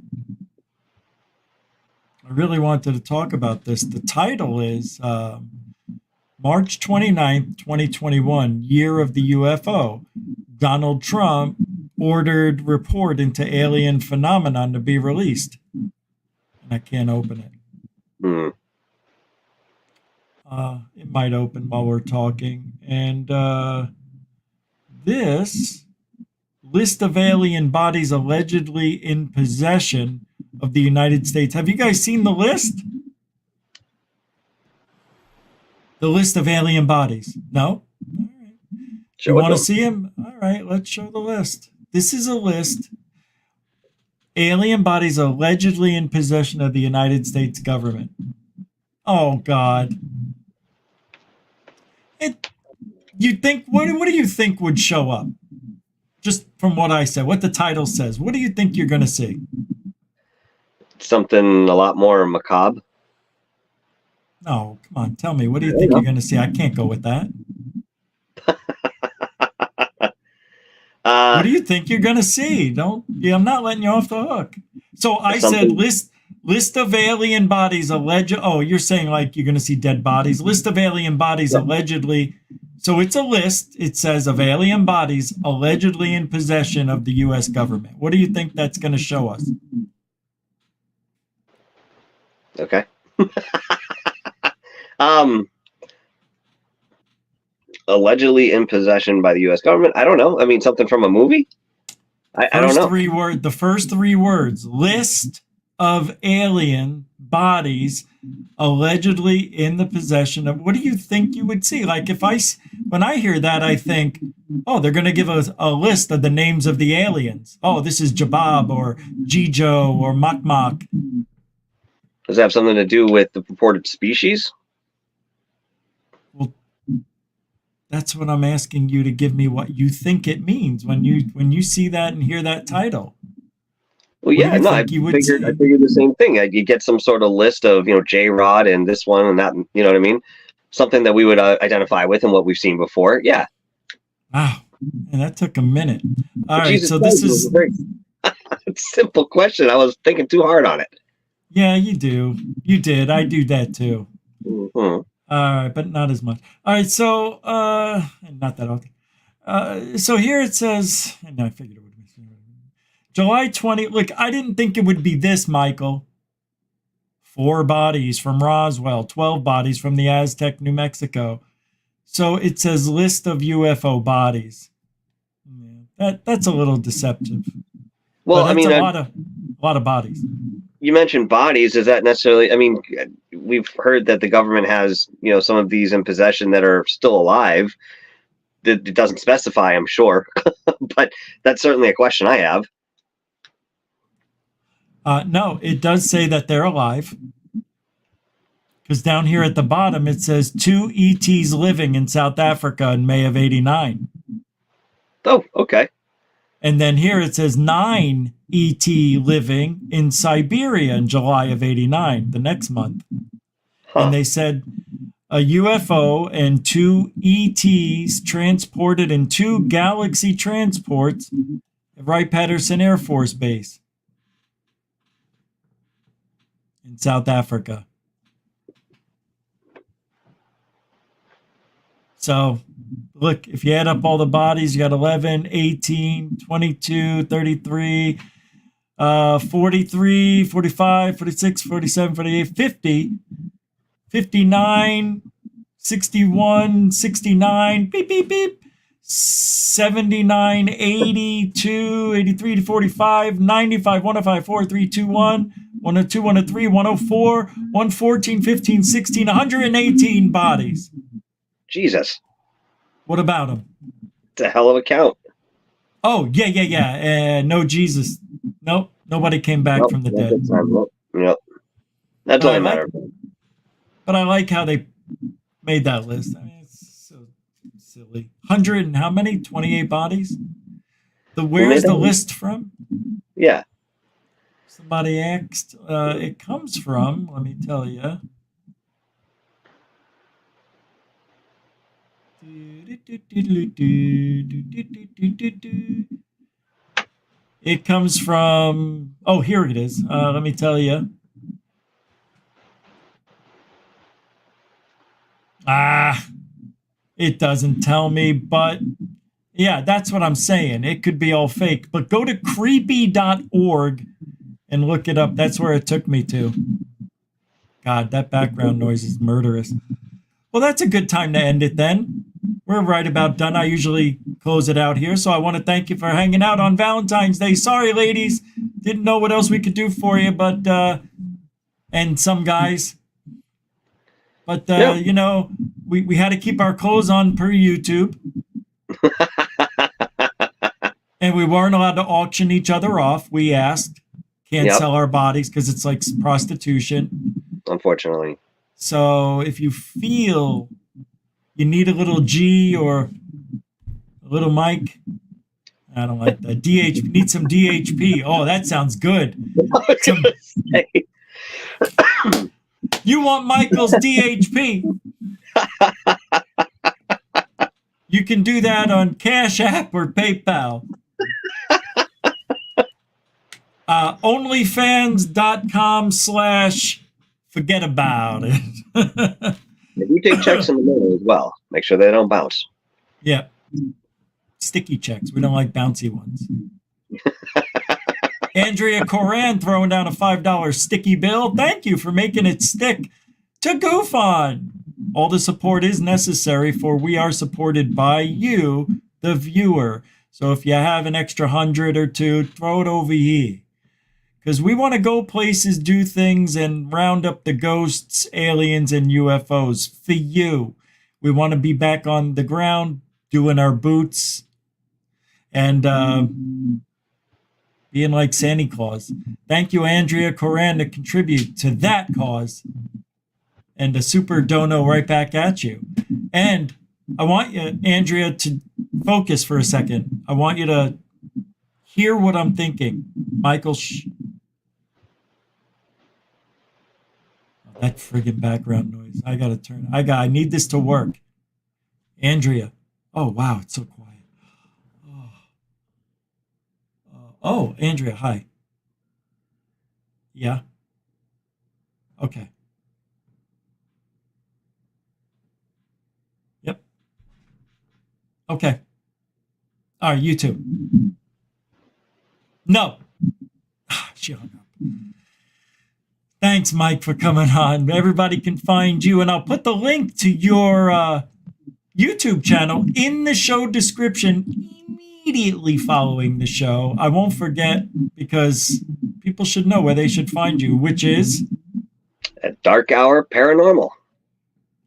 I really wanted to talk about this. The title is March 29th, 2021, Year of the UFO. Donald Trump ordered report into alien phenomenon to be released. And I can't open it. It might open while we're talking. And this list of alien bodies allegedly in possession of the United States. Have you guys seen the list? The list of alien bodies? No? All right. You want to see them? All right, let's show the list. This is a list. Alien bodies allegedly in possession of the United States government. Oh, God. You think, what do you think would show up? Just from what I said, what the title says. What do you think you're going to see? Something a lot more macabre. No, come on, tell me. What do you think you're going to see? I can't go with that. What do you think you're going to see? I'm not letting you off the hook. So I said list of alien bodies alleged. Oh, you're saying like you're going to see dead bodies. List of alien bodies allegedly. So it's a list. It says of alien bodies allegedly in possession of the U.S. government. What do you think that's going to show us? Okay. Allegedly in possession by the U.S. government. I don't know. I mean, something from a movie. I don't know. The first three words: list of alien bodies allegedly in the possession of. What do you think you would see? Like when I hear that, I think, oh, they're going to give us a list of the names of the aliens. Oh, this is Jabab or Jijo or Makmak. Does it have something to do with the purported species? Well, that's what I'm asking you to give me what you think it means when you see that and hear that title. Well, yeah, no, I figured the same thing. You get some sort of list of, J-Rod and this one and that, you know what I mean? Something that we would identify with and what we've seen before. Yeah. Wow. And that took a minute. All right, Jesus so Christ, this is a very simple question. I was thinking too hard on it. Yeah, you do. You did. I do that too. Mm-hmm. All right, but not as much. All right, so not that often. So here it says, and I figured it would be July 20. Look, I didn't think it would be this, Michael. 4 bodies from Roswell, 12 bodies from the Aztec, New Mexico. So it says list of UFO bodies. Yeah, that's a little deceptive. Well, but that's a lot of bodies. You mentioned bodies. Is that necessarily? I mean, we've heard that the government has, some of these in possession that are still alive. It doesn't specify, I'm sure, but that's certainly a question I have. No, it does say that they're alive. Because down here at the bottom, it says 2 ETs living in South Africa in May of '89. Oh, okay. And then here it says 9 ET living in Siberia in July of '89, the next month. Huh. And they said a UFO and 2 ETs transported in 2 Galaxy transports at Wright-Patterson Air Force Base in South Africa. So, look, if you add up all the bodies, you got 11, 18, 22, 33, 43, 45, 46, 47, 48, 50, 59, 61, 69, beep, beep, beep, 79, 82, 83 to 45, 95, 105, 4, 3, 2, 1, 102, 103, 104, 114, 15, 16, 118 bodies. Jesus. What about them? It's a hell of a count. Oh, yeah. No Jesus. Nope. Nobody came back from the dead. Yep. That's all that matters. But I like how they made that list. I mean, it's so silly. 100 and how many? 28 bodies? Where's the list from? Yeah. Somebody asked. It comes from, let me tell you. It comes from, oh, here it is. Let me tell you. It doesn't tell me, but yeah, that's what I'm saying. It could be all fake, but go to creepy.org and look it up. That's where it took me to. God, that background noise is murderous. Well, that's a good time to end it then. We're right about done. I usually close it out here, so I want to thank you for hanging out on Valentine's Day. Sorry, ladies. Didn't know what else we could do for you, but, and some guys. But, we had to keep our clothes on per YouTube. And we weren't allowed to auction each other off. We asked. Can't sell our bodies because it's like prostitution. Unfortunately. So if you feel you need a little G or a little Mike, I don't like that. Need some DHP. Oh, that sounds good. You want Michael's DHP? You can do that on Cash App or PayPal. Onlyfans.com/forget about it. If you take checks in the mail as well, make sure they don't bounce. Yeah. Sticky checks. We don't like bouncy ones. Andrea Coran throwing down a $5 sticky bill. Thank you for making it stick to GUFON. All the support is necessary, for we are supported by you, the viewer. So if you have an extra 100 or 2, throw it over here. Because we want to go places, do things, and round up the ghosts, aliens, and UFOs for you. We want to be back on the ground doing our boots and being like Santa Claus. Thank you, Andrea Coran, to contribute to that cause. And a super dono right back at you. And I want you, Andrea, to focus for a second. I want you to hear what I'm thinking. Michael, that friggin' background noise. I gotta turn. I need this to work. Andrea. Oh wow, it's so quiet. Oh, Andrea, hi. Yeah. Okay. Yep. Okay. All right, you too. No. She hung up. Thanks, Mike, for coming on. Everybody can find you, and I'll put the link to your YouTube channel in the show description immediately following the show. I won't forget because people should know where they should find you, which is at DarkHour Paranormal.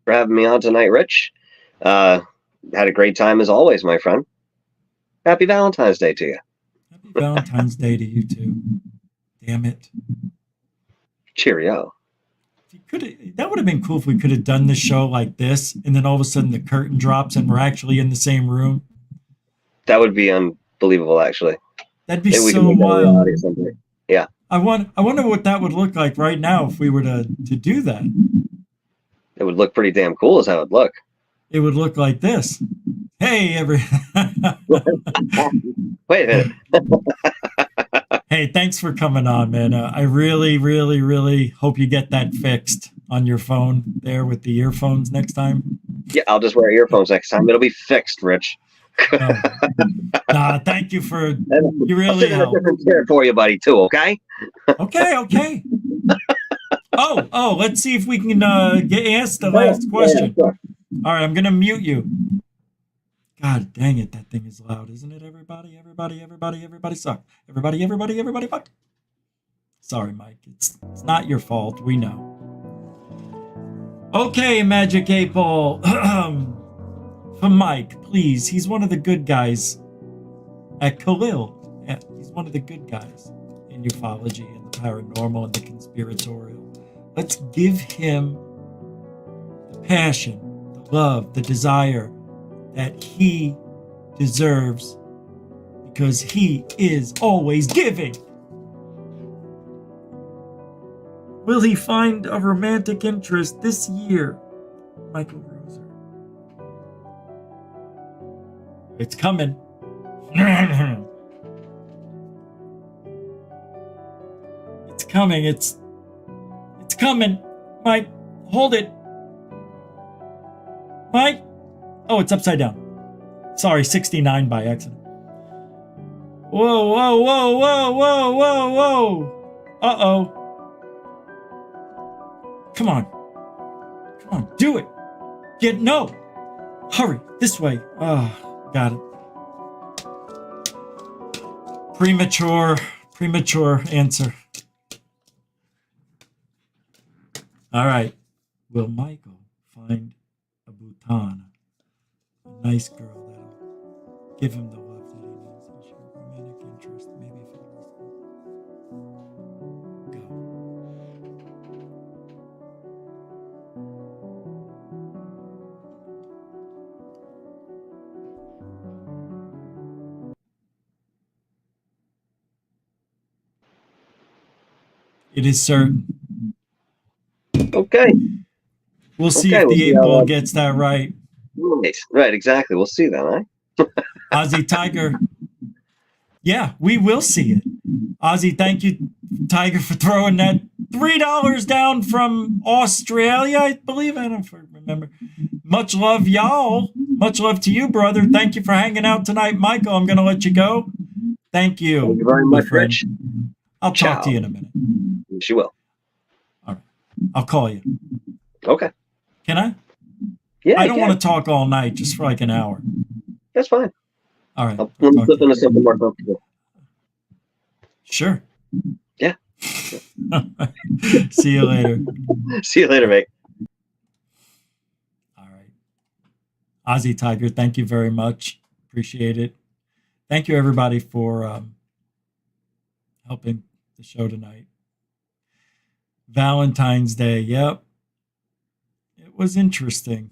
For having me on tonight, Rich. Had a great time as always, my friend. Happy Valentine's Day to you. Happy Valentine's Day to you too. Damn it. Cheerio. That would have been cool if we could have done the show like this, and then all of a sudden the curtain drops and we're actually in the same room. That would be unbelievable, actually. That'd be so wild. Yeah. I wonder what that would look like right now if we were to do that. It would look pretty damn cool, is how it would look. It would look like this. Hey, Wait a minute. Hey, thanks for coming on, man. I really, really, really hope you get that fixed on your phone there with the earphones next time. Yeah, I'll just wear earphones next time. It'll be fixed, Rich. Thank you for you really I'll sit in a different chair for you, buddy, too. Okay. Okay. Oh, let's see if we can get asked the last question. Yeah, sure. All right, I'm gonna mute you. God dang it, that thing is loud, isn't it? Everybody suck. Everybody fuck. Sorry, Mike. It's not your fault. We know. Okay, Magic 8 Ball. For Mike, please. He's one of the good guys at Khalil. Yeah, he's one of the good guys in ufology and the paranormal and the conspiratorial. Let's give him the passion, the love, the desire that he deserves because he is always giving. Will he find a romantic interest this year? Michael Roser. It's coming. It's coming. It's coming. Mike, hold it. Mike. Oh, it's upside down. Sorry, 69 by accident. Whoa. Uh-oh. Come on, do it. No. Hurry, this way. Oh, got it. Premature answer. All right. Will Michael find a Bhutan? A nice girl that'll give him the love that he needs and show romantic interest, maybe if it was go. It is certain. Okay. We'll see if the 8 Ball gets that right. Right, exactly. We'll see then, huh? Ozzy Tiger. Yeah, we will see it. Ozzy, thank you, Tiger, for throwing that $3 down from Australia, I believe. I don't remember. Much love, y'all. Much love to you, brother. Thank you for hanging out tonight. Michael, I'm going to let you go. Thank you. Thank you very much, Rich. I'll talk to you in a minute. She will. All right. I'll call you. Okay. Can I? Yeah. I don't want to talk all night, just for like an hour. That's fine. All right. I'll flip into something more comfortable. Sure. Yeah. See you later. See you later, mate. All right. Ozzy Tiger, thank you very much. Appreciate it. Thank you, everybody, for helping the show tonight. Valentine's Day. Yep. It was interesting.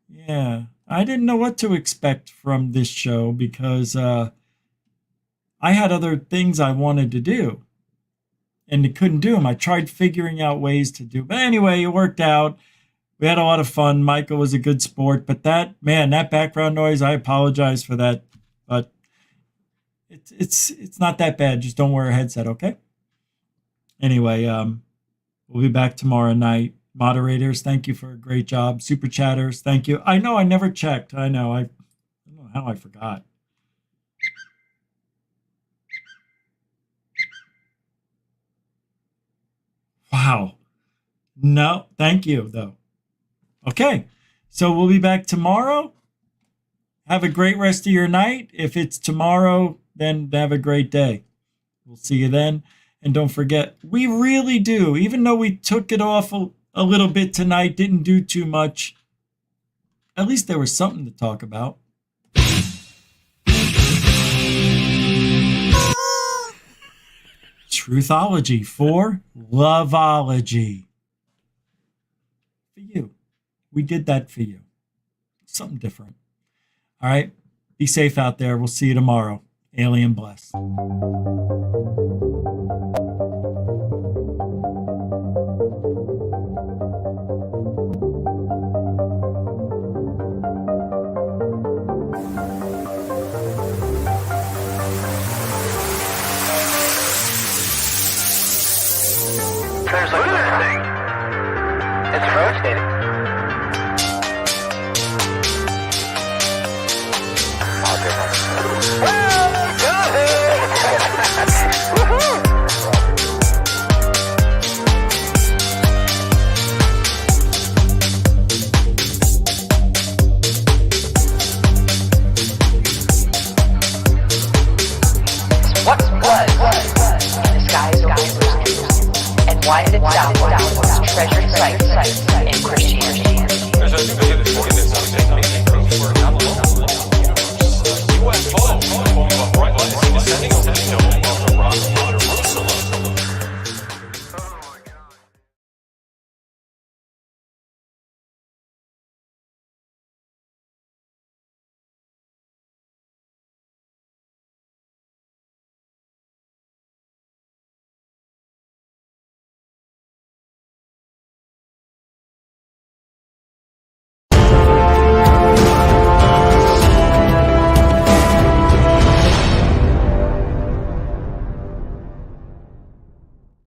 Yeah. I didn't know what to expect from this show because I had other things I wanted to do and I couldn't do them. I tried figuring out ways to do. But anyway, it worked out. We had a lot of fun. Michael was a good sport, but that background noise, I apologize for that, but it's not that bad. Just don't wear a headset, okay? Anyway, we'll be back tomorrow night. Moderators, thank you for a great job. Super chatters, thank you. I know I never checked. I know. I don't know how I forgot. Wow. No, thank you, though. Okay, so we'll be back tomorrow. Have a great rest of your night. If it's tomorrow, then have a great day. We'll see you then. And don't forget, we really do, even though we took it off a little bit tonight, didn't do too much, at least there was something to talk about. Truthology for Loveology. For you. We did that for you. Something different. All right. Be safe out there. We'll see you tomorrow. Alien bless.